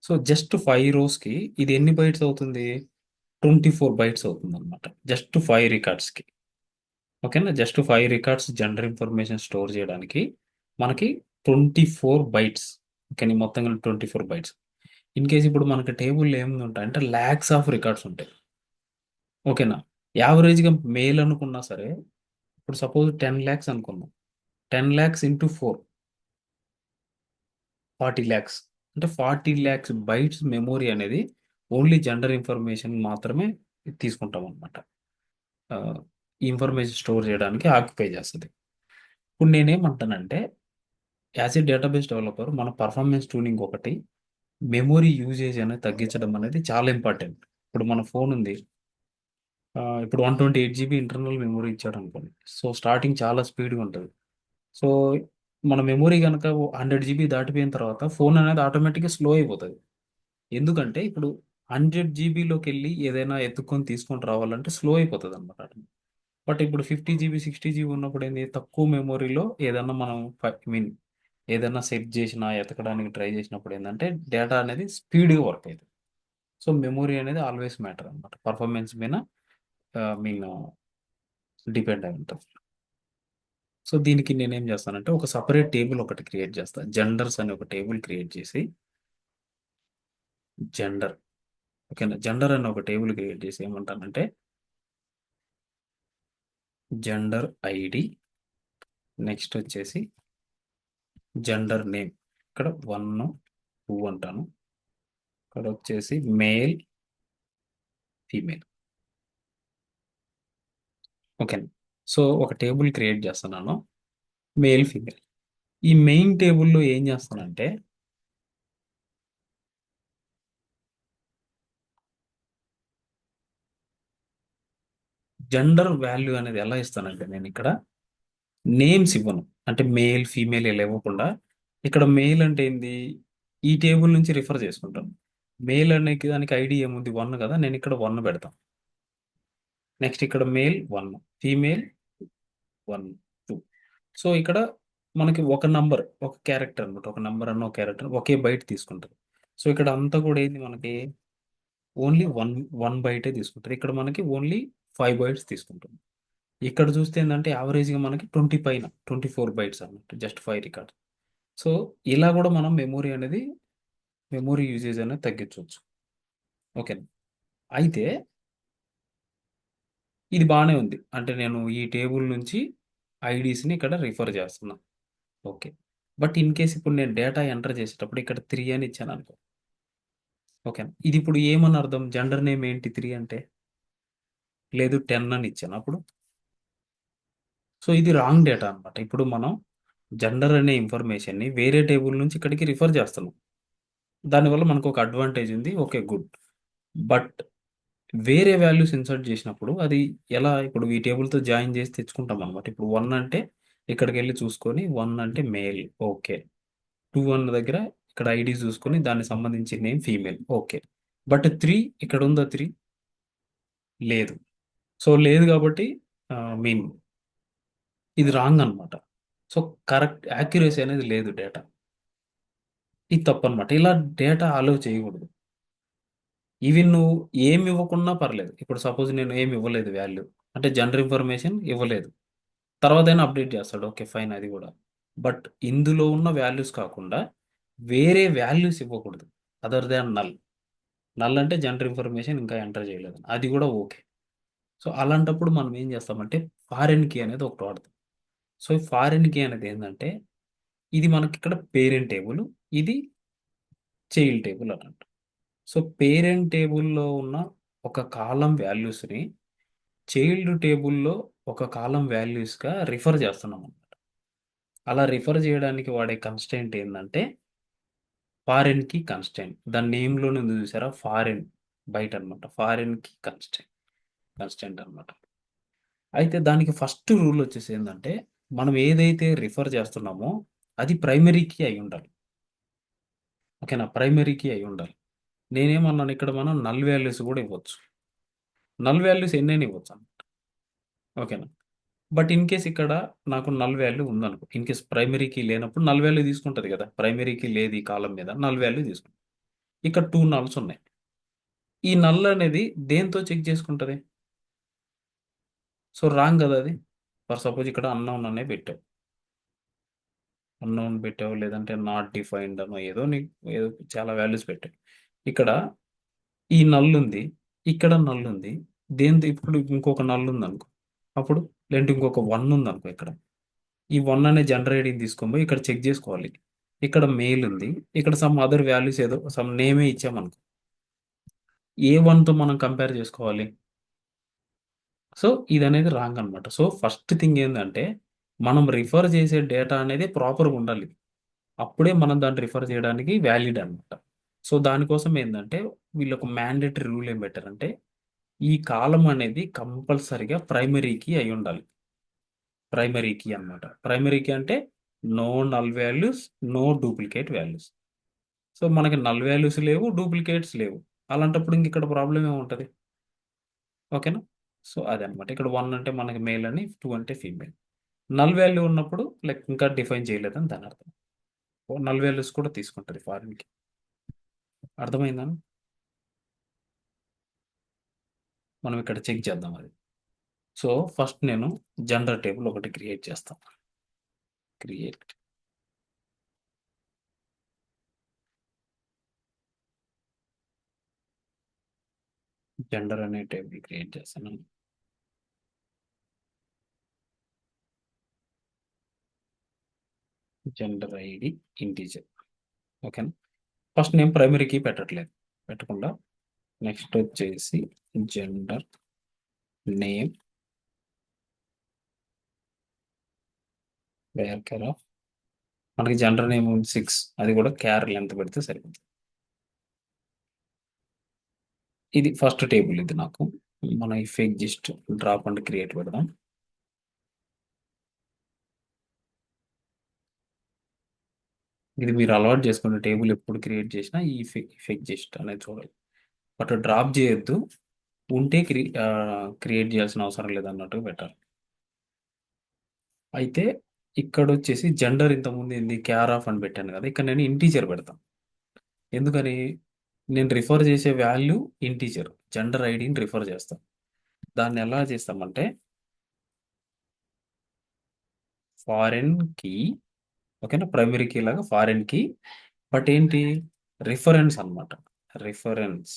సో జస్ట్ 5 rows ఇది ఎన్ని బైట్స్ అవుతుంది? 24 బైట్స్ అవుతుంది అనమాట, జస్ట్ 5 రికార్డ్స్కి. ఓకేనా, just 5 records gender information store చేయడానికి మనకి 24 బైట్స్. ఓకే, మొత్తం 24 బైట్స్. ఇన్ కేస్ ఇప్పుడు మనకి టేబుల్ ఏమి ఉంటాయి అంటే ల్యాక్స్ ఆఫ్ రికార్డ్స్ ఉంటాయి. ఓకేనా, యావరేజ్గా మేల్ అనుకున్నా సరే, ఇప్పుడు సపోజ్ 10 lakhs అనుకుందాం, 10 lakhs × 4, 40 lakhs. అంటే 40 lakhs బైట్స్ మెమొరీ అనేది ఓన్లీ జెండర్ ఇన్ఫర్మేషన్ మాత్రమే తీసుకుంటాం అనమాట. ఈ ఇన్ఫర్మేషన్ స్టోర్ చేయడానికి ఆక్యుపై చేస్తుంది. ఇప్పుడు నేనేమంటానంటే, యాజ్ ఏ డేటాబేస్ డెవలపర్ మన పర్ఫార్మెన్స్ ట్యూనింగ్ ఒకటి, మెమొరీ యూజేజ్ అనేది తగ్గించడం అనేది చాలా ఇంపార్టెంట్. ఇప్పుడు మన ఫోన్ ఉంది, ఇప్పుడు 128 GB ఇంటర్నల్ మెమొరీ ఇచ్చాడు అనుకోండి, సో స్టార్టింగ్ చాలా స్పీడ్గా ఉంటుంది. సో మన మెమొరీ కనుక 100 GB దాటిపోయిన తర్వాత ఫోన్ అనేది ఆటోమేటిక్గా స్లో అయిపోతుంది. ఎందుకంటే ఇప్పుడు 100 GBలోకి వెళ్ళి ఏదైనా ఎత్తుక్కొని తీసుకొని రావాలంటే స్లో అయిపోతుంది అనమాట. బట్ ఇప్పుడు 50 GB 60 GB ఉన్నప్పుడు ఏంది, తక్కువ మెమొరీలో ఏదన్నా మనం మీన్ ఏదైనా సెట్ చేసినా ఎతకడానికి ట్రై చేసినప్పుడు ఏంటంటే డేటా అనేది స్పీడ్గా వర్క్ అవుతుంది. సో మెమొరీ అనేది ఆల్వేస్ మ్యాటర్ అనమాట, పర్ఫార్మెన్స్ మీద మీన్ డిపెండ్ అయి ఉంటుంది. సో దీనికి నేనేం చేస్తానంటే ఒక సపరేట్ టేబుల్ ఒకటి క్రియేట్ చేస్తాను. జెండర్స్ అనే ఒక టేబుల్ క్రియేట్ చేసి జెండర్, ఓకేనా, జెండర్ అనే ఒక టేబుల్ క్రియేట్ చేసి ఏమంటానంటే జెండర్ ఐడి, నెక్స్ట్ వచ్చేసి జెండర్ నేమ్, ఇక్కడ 1 2 అంటాను, ఇక్కడ వచ్చేసి మేల్ ఫీమేల్, ఓకేనా. సో ఒక టేబుల్ క్రియేట్ చేస్తున్నాను, మేల్ ఫీమేల్. ఈ మెయిన్ టేబుల్లో ఏం చేస్తానంటే జెండర్ వాల్యూ అనేది ఎలా ఇస్తానంటే నేను ఇక్కడ నేమ్స్ ఇవ్వను, అంటే మేల్ ఫీమేల్ ఇలా ఇవ్వకుండా ఇక్కడ మేల్ అంటే ఏంది, ఈ టేబుల్ నుంచి రిఫర్ చేసుకుంటాను. మేల్ అనే దానికి ఐడి ఏముంది, 1 కదా, నేను ఇక్కడ 1 పెడతాను. నెక్స్ట్ ఇక్కడ మేల్ 1, ఫీమేల్ 1 2. సో ఇక్కడ మనకి ఒక నంబర్, ఒక క్యారెక్టర్ అనమాట, ఒక నంబర్ అన్న ఒక క్యారెక్టర్ ఒకే బైట్ తీసుకుంటారు. సో ఇక్కడ అంతా కూడా ఏంది, మనకి ఓన్లీ వన్ బైటే తీసుకుంటారు. ఇక్కడ మనకి ఓన్లీ 5 బైట్స్ తీసుకుంటుంది. ఇక్కడ చూస్తే ఏంటంటే యావరేజ్గా మనకి 20 పైన 24 బైట్స్ అన్నమాట, జస్ట్ 5 రికార్డ్. సో ఇలా కూడా మనం మెమొరీ యూజేజ్ అనేది తగ్గించవచ్చు, ఓకే. అయితే ఇది బాగానే ఉంది, అంటే నేను ఈ టేబుల్ నుంచి ఐడీస్ని ఇక్కడ రిఫర్ చేస్తున్నా, ఓకే. బట్ ఇన్ కేస్ ఇప్పుడు నేను డేటా ఎంటర్ చేసేటప్పుడు ఇక్కడ 3 అని ఇచ్చాను అనుకో, ఓకే. ఇది ఇప్పుడు ఏమని అర్థం, జెండర్ నేమ్ ఏంటి 3 అంటే, లేదు 10 అని ఇచ్చాను అప్పుడు. సో ఇది రాంగ్ డేటా అనమాట. ఇప్పుడు మనం జెండర్ అనే ఇన్ఫర్మేషన్ని వేరే టేబుల్ నుంచి ఇక్కడికి రిఫర్ చేస్తున్నాం. దానివల్ల మనకు ఒక అడ్వాంటేజ్ ఉంది, ఓకే గుడ్. బట్ వేరే వాల్యూస్ ఇన్సర్ట్ చేసినప్పుడు అది ఎలా, ఇప్పుడు ఈ టేబుల్తో జాయిన్ చేసి తెచ్చుకుంటాం అనమాట. ఇప్పుడు 1 అంటే ఇక్కడికి వెళ్ళి చూసుకొని 1 అంటే మేల్, ఓకే. 2 అన్న దగ్గర ఇక్కడ ఐడి చూసుకొని దానికి సంబంధించి నేమ్ ఫీమేల్, ఓకే. బట్ 3 ఇక్కడ ఉందా, 3 లేదు. సో లేదు కాబట్టి మీన్ ఇది రాంగ్ అనమాట. సో కరెక్ట్ యాక్యురసీ అనేది లేదు డేటా, ఇది తప్పు అనమాట. ఇలా డేటా అలౌ చేయకూడదు. ఈవెన్ నువ్వు ఏమి ఇవ్వకున్నా పర్లేదు. ఇప్పుడు సపోజ్ నేను ఏమి ఇవ్వలేదు వాల్యూ, అంటే జెండర్ ఇన్ఫర్మేషన్ ఇవ్వలేదు, తర్వాత అయినా అప్డేట్ చేస్తాడు, ఓకే ఫైన్, అది కూడా. బట్ ఇందులో ఉన్న వాల్యూస్ కాకుండా వేరే వాల్యూస్ ఇవ్వకూడదు, అదర్ దాన్ నల్. నల్ అంటే జెండర్ ఇన్ఫర్మేషన్ ఇంకా ఎంటర్ చేయలేదు, అది కూడా ఓకే. సో అలాంటప్పుడు మనం ఏం చేస్తామంటే ఫారెన్ కీ అనేది ఒకటి వాడతాం. సో ఈ ఫారెన్ కీ అనేది ఏంటంటే ఇది మనకి ఇక్కడ పేరెంట్ టేబుల్, ఇది చైల్డ్ టేబుల్ అన్నట్టు. సో పేరెంట్ టేబుల్లో ఉన్న ఒక కాలం వాల్యూస్ని చైల్డ్ టేబుల్లో ఒక కాలం వాల్యూస్గా రిఫర్ చేస్తున్నాం అన్నమాట. అలా రిఫర్ చేయడానికి వాడే కన్స్టెంట్ ఏంటంటే ఫారెన్ కీ కన్స్టెంట్. దాని నేమ్లోనే ఉంది చూసారా, ఫారెన్ బయట అనమాట, ఫారెన్ కీ కన్స్టెంట్ అనమాట. అయితే దానికి ఫస్ట్ రూల్ వచ్చేసి ఏంటంటే మనం ఏదైతే రిఫర్ చేస్తున్నామో అది ప్రైమరీ కీ అయి ఉండాలి, ఓకేనా, ప్రైమరీ కీ అయి ఉండాలి. నేనేమన్నాను, ఇక్కడ మనం నల్ వాల్యూస్ కూడా ఇవ్వచ్చు, నల్ వాల్యూస్ ఎన్నైనా ఇవ్వచ్చు అన్నమాట, ఓకేనా. బట్ ఇన్ కేస్ ఇక్కడ నాకు నల్ వాల్యూ ఉందనుకో, ఇన్ కేస్ ప్రైమరీ కీ లేనప్పుడు నల్ వాల్యూ తీసుకుంటుంది కదా, ప్రైమరీ కీ లేదు ఈ కాలం మీద, నల్ వాల్యూ తీసుకుంటుంది. ఇక్కడ 2 నల్స్ ఉన్నాయి. ఈ నల్ అనేది దేంతో చెక్ చేసుకుంటుంది, సో రాంగ్ కదా అది. ఫర్ సపోజ్ ఇక్కడ అన్నౌన్ అనే పెట్టావు, అన్నౌన్ పెట్టావు, లేదంటే నాట్ డిఫైన్డ్ అనో ఏదో చాలా వాల్యూస్ పెట్టావు. ఇక్కడ ఈ నల్ ఉంది, ఇక్కడ నల్ ఉంది, దేంతో ఇప్పుడు ఇంకొక నల్ ఉంది అనుకో, అప్పుడు లేదంటే ఇంకొక 1 ఉంది అనుకో, ఇక్కడ ఈ 1 అనే జెండర్ ఐడిని తీసుకొని పోయి ఇక్కడ చెక్ చేసుకోవాలి. ఇక్కడ మెయిల్ ఉంది, ఇక్కడ సమ్ అదర్ వాల్యూస్ ఏదో సమ్ నేమే ఇచ్చామనుకో, ఏ 1తో మనం కంపేర్ చేసుకోవాలి. సో ఇది అనేది రాంగ్ అనమాట. సో ఫస్ట్ థింగ్ ఏంటంటే మనం రిఫర్ చేసే డేటా అనేది ప్రాపర్గా ఉండాలి, అప్పుడే మనం దాన్ని రిఫర్ చేయడానికి వ్యాలిడ్ అనమాట. సో దానికోసం ఏంటంటే వీళ్ళు ఒక మ్యాండేటరీ రూల్ ఏం పెట్టారంటే ఈ కాలం అనేది కంపల్సరిగా ప్రైమరీ కీ అయి ఉండాలి. ప్రైమరీ కీ అనమాట. ప్రైమరీ కీ అంటే no null values, no duplicate values. So మనకి నల్ వాల్యూస్ లేవు, డూప్లికేట్స్ లేవు. అలాంటప్పుడు ఇంక ఇక్కడ ప్రాబ్లం ఏముంటుంది? ఓకేనా? సో అదనమాట. ఇక్కడ 1 అంటే మనకి మేల్ అని, 2 అంటే ఫీమేల్. నల్ వాల్యూ ఉన్నప్పుడు లైక్ ఇంకా డిఫైన్ చేయలేదని దాని అర్థం. నల్ వాల్యూస్ కూడా తీసుకుంటుంది ఫారిన్కి. అర్థమైందా? మనం ఇక్కడ చెక్ చేద్దాం అది. సో ఫస్ట్ నేను జెండర్ టేబుల్ ఒకటి క్రియేట్ చేస్తాను. క్రియేట్ జెండర్ అనే టేబుల్ క్రియేట్ చేస్తాను. Gender ID integer. ఓకేనా? ఫస్ట్ నేను ప్రైమరీ కీ పెట్టట్లేదు, పెట్టకుండా నెక్స్ట్ వచ్చేసి జెండర్ నేమ్ వేర్ ఆఫ్, మనకి జెండర్ నేమ్ 6, అది కూడా క్యార్ లెంత్ పెడితే సరిపోతుంది. ఇది ఫస్ట్ టేబుల్. ఇది నాకు మన ఈ fake just drop and create పెడదాం. ఇది మీరు అలవాటు చేసుకునే టేబుల్ ఎప్పుడు క్రియేట్ చేసినా ఈ ఫేక్ జస్ట్ అనేది చూడాలి. బట్ డ్రాప్ చేయొద్దు, ఉంటే క్రియేట్ చేయాల్సిన అవసరం లేదన్నట్టుగా పెట్టాలి. అయితే ఇక్కడ వచ్చేసి జెండర్ ఇంతకుముందు ఏంది క్యార్ ఆఫ్ అని పెట్టాను కదా, ఇక్కడ నేను ఇంటీజర్ పెడతాను. ఎందుకని? నేను రిఫర్ చేసే వాల్యూ ఇంటీజర్, జెండర్ ఐడిని రిఫర్ చేస్తాను. దాన్ని ఎలా చేస్తామంటే ఫారెన్ కీ, ఓకేనా, ప్రైమరీ కీ లాగా ఫారెన్ కీ, బట్ ఏంటి రిఫరెన్స్ అన్నమాట. రిఫరెన్స్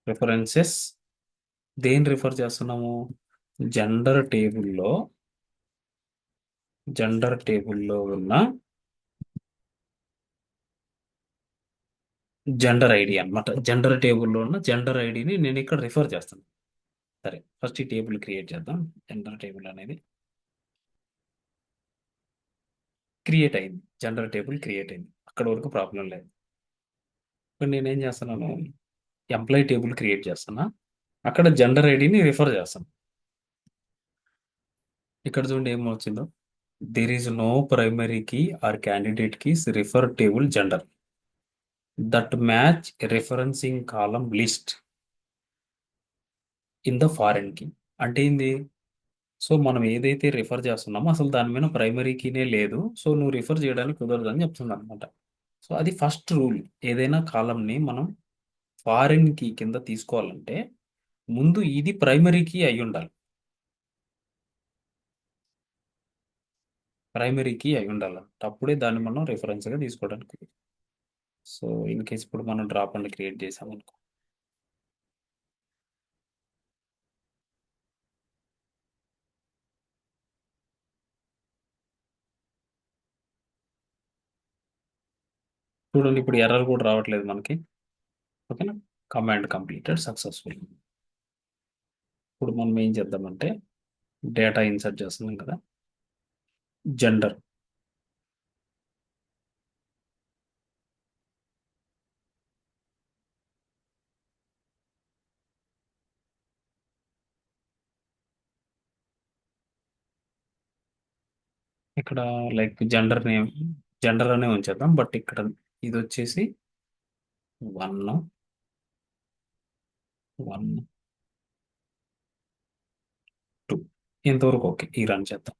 రిఫరెన్సెస్ దేని రిఫర్ చేస్తున్నాము? జెండర్ టేబుల్లో, జెండర్ టేబుల్లో ఉన్న జెండర్ ఐడి అన్నమాట. జెండర్ టేబుల్లో ఉన్న జెండర్ ఐడిని నేను ఇక్కడ రిఫర్ చేస్తాను. సరే, ఫస్ట్ ఈ టేబుల్ క్రియేట్ చేద్దాం. జెండర్ టేబుల్ అనేది క్రియేట్ అయింది, జెండర్ టేబుల్ క్రియేట్ అయింది, అక్కడ వరకు ప్రాబ్లం లేదు. ఇప్పుడు నేనేం చేస్తున్నాను, ఎంప్లాయీ టేబుల్ క్రియేట్ చేస్తున్నా, అక్కడ జెండర్ ఐడిని రిఫర్ చేస్తాను. ఇక్కడ చూడండి ఏమొచ్చిందో, there is no primary key or candidate keys refer table gender that match referencing column list in the foreign key. అంటే ఏంది? సో మనం ఏదైతే రిఫర్ చేస్తున్నామో అసలు దాని మీద ప్రైమరీ కీనే లేదు, సో నువ్వు రిఫర్ చేయడానికి కుదరదు అని చెప్తుంది అనమాట. సో అది ఫస్ట్ రూల్. ఏదైనా కాలంని మనం ఫారిన్ కీ కింద తీసుకోవాలంటే ముందు ఇది ప్రైమరీ కీ అయి ఉండాలి. ప్రైమరీ కీ అయి ఉండాలి, అప్పుడే దాన్ని మనం రిఫరెన్స్గా తీసుకోవడానికి. సో ఇన్ కేస్ ఇప్పుడు మనం డ్రాప్ అండ్ క్రియేట్ చేసామనుకో, చూడండి ఇప్పుడు ఎర్రర్ కూడా రావట్లేదు మనకి. ఓకేనా? Command completed successful. ఇప్పుడు మనం ఏం చేద్దామంటే డేటా ఇన్సర్ట్ చేస్తున్నాం కదా, జెండర్ ఇక్కడ లైక్ జెండర్ నేమ్ జెండర్ అనే ఉంచేద్దాం, బట్ ఇక్కడ ఇది వచ్చేసి 1 1 2 ఇంతవరకు ఓకే. ఈ రన్ చేద్దాం.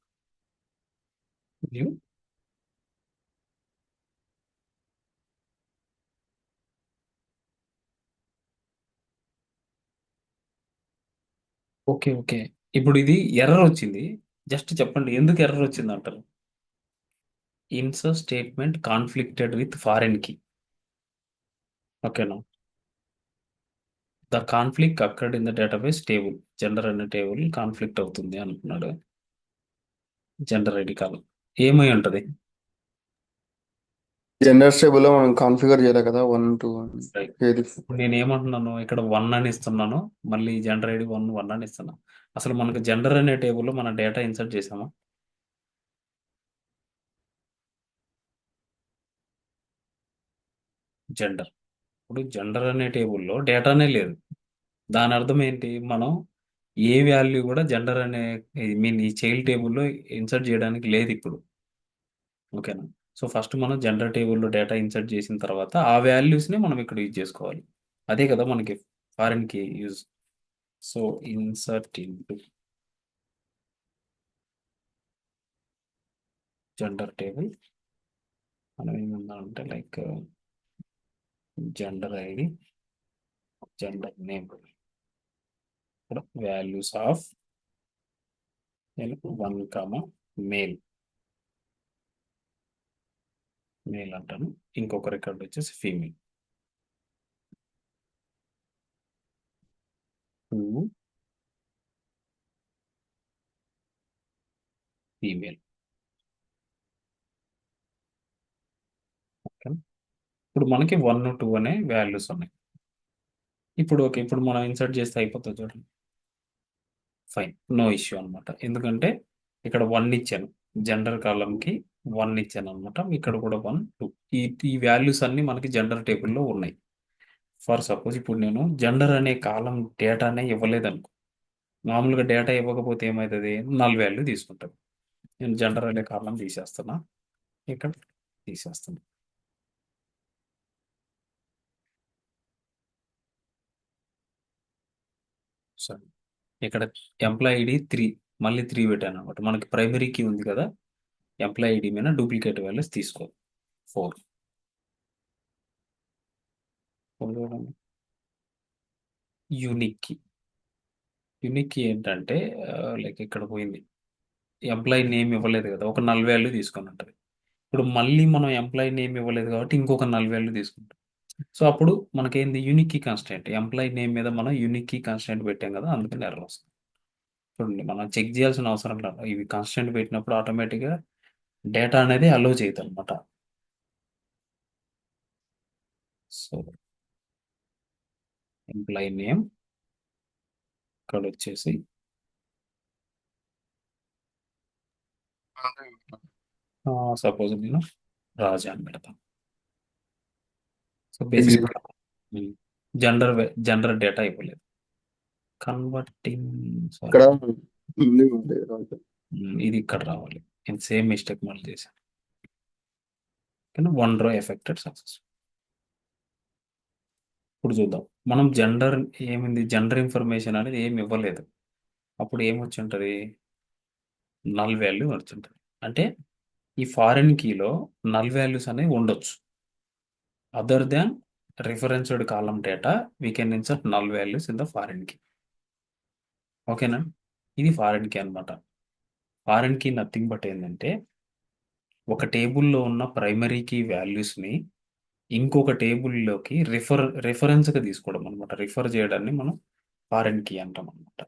View. Okay okay. ఇప్పుడు ఇది ఎర్రర్ వచ్చింది, జస్ట్ చెప్పండి ఎందుకు ఎర్రర్ వచ్చింది అంటారు. Insert statement conflicted with foreign key. ఓకేనా? The conflict occurred in the database table, gender అనే టేబుల్ కాన్ఫ్లిక్ట్ అవుతుంది అంటున్నాడు. జెండర్ ఐడి కాలం ఏమై ఉంటది? జెండర్ టేబుల్ లో మనం కాన్ఫిగర్ చేయలే కదా 1 2 Right. ఏది ఇప్పుడు నేను ఏమంటున్నాను, ఇక్కడ 1 అని ఇస్తున్నాను, మళ్ళీ జెండర్ ఐడి 1 1 అని ఇస్తున్నాను. అసలు మనకు జెండర్ అనే టేబుల్లో మన డేటా ఇన్సర్ట్ చేసామా? జెండర్. ఇప్పుడు జెండర్ అనే టేబుల్లో డేటానే లేదు. దాని అర్థం ఏంటి? మనం ఏ వాల్యూ కూడా జెండర్ అనే ఈ చైల్డ్ టేబుల్లో ఇన్సర్ట్ చేయడానికి లేదు ఇప్పుడు. ఓకేనా? సో ఫస్ట్ మనం జెండర్ టేబుల్లో డేటా ఇన్సర్ట్ చేసిన తర్వాత ఆ వాల్యూస్ని మనం ఇక్కడ యూజ్ చేసుకోవాలి. అదే కదా మనకి ఫారెన్ కి use. So insert into gender table మనం ఏమన్నా like gender ID, gender name, ఇక్కడ వాల్యూస్ ఆఫ్ 1, మేల్ మేల్ అంటాను. ఇంకొక రికార్డ్ వచ్చేసి ఫీమేల్ 2 ఫీమేల్. ఓకే, ఇప్పుడు మనకి 1, 2 అనే వాల్యూస్ ఉన్నాయి. ఇప్పుడు ఓకే, ఇప్పుడు మనం ఇన్సర్ట్ చేస్తే అయిపోతుంది చూడండి. ఫైన్, నో ఇష్యూ అనమాట. ఎందుకంటే ఇక్కడ 1 ఇచ్చాను, జెండర్ కాలంకి 1 ఇచ్చాను అనమాట. ఇక్కడ కూడా 1, 2 ఈ ఈ వాల్యూస్ అన్ని మనకి జెండర్ టేబుల్లో ఉన్నాయి. ఫర్ సపోజ్ ఇప్పుడు నేను జెండర్ అనే కాలం డేటానే ఇవ్వలేదు అనుకో, మామూలుగా డేటా ఇవ్వకపోతే ఏమవుతుంది? నల్ వాల్యూ తీసుకుంటాను. నేను జెండర్ అనే కాలం తీసేస్తున్నా, ఇక్కడ తీసేస్తాను. సరే, ఇక్కడ ఎంప్లాయ్ ఐడి 3, మళ్ళీ 3 పెట్టాను అనమాట. మనకి ప్రైమరీ కీ ఉంది కదా, ఎంప్లాయ్ ఐడి మీద డూప్లికేట్ వాల్యూస్ తీసుకో. 4 యూనిక్ కీ. యూనిక్ కీ ఏంటంటే లైక్ ఇక్కడ పోయింది, ఎంప్లాయీ నేమ్ ఇవ్వలేదు కదా, ఒక నల్ వాల్యూ తీసుకొని ఉంటుంది. ఇప్పుడు మళ్ళీ మనం ఎంప్లాయీ నేమ్ ఇవ్వలేదు కాబట్టి ఇంకొక నల్ వాల్యూ తీసుకుంటాం. సో అప్పుడు మనకేంది? Unique key constant. Employee name మీద మనం యూనిక్ కీ కాన్స్టెంట్ పెట్టాం కదా, అందుకని ఎర్రర్ వస్తుంది. చూడండి, మనం చెక్ చేయాల్సిన అవసరం లేదు. ఇవి కాన్స్టెంట్ పెట్టినప్పుడు ఆటోమేటిక్గా డేటా అనేది అలో చేయదు అనమాట. సో ఎంప్లాయీ నేమ్ ఇక్కడ వచ్చేసి సపోజ్ నేను రాజా అని పెడతాను. So basic executive gender data ఇవ్వలేదు. కన్వర్టింగ్, ఇక్కడ సారీ, ఉంది ఉంది రాజు. ఇది ఇక్కడ రావాలి. నేను సేమ్ మిస్టేక్ మళ్ళీ చేశాను. కానీ 1 రో ఎఫెక్టెడ్ సక్సెస్. ఇప్పుడు చూద్దాం, మనం జెండర్ ఏమింది, జెండర్ ఇన్ఫర్మేషన్ అనేది ఏమి ఇవ్వలేదు. అప్పుడు ఏమొచ్చి ఉంటుంది? నల్ వాల్యూ వచ్చి ఉంటుంది. అంటే ఈ ఫారెన్ కీలో నల్ వాల్యూస్ అనేవి ఉండొచ్చు. Other than referenced column data we can insert null values in the foreign key. ఓకేనా? ఇది ఫారెన్ కీ అనమాట. ఫారెన్ కీ నథింగ్ బట్ ఏంటంటే ఒక టేబుల్లో ఉన్న ప్రైమరీ కీ వాల్యూస్ని ఇంకొక టేబుల్లోకి రిఫరెన్స్గా తీసుకోవడం అనమాట. రిఫర్ చేయడాన్ని మనం ఫారెన్ కీ అంటాం అనమాట.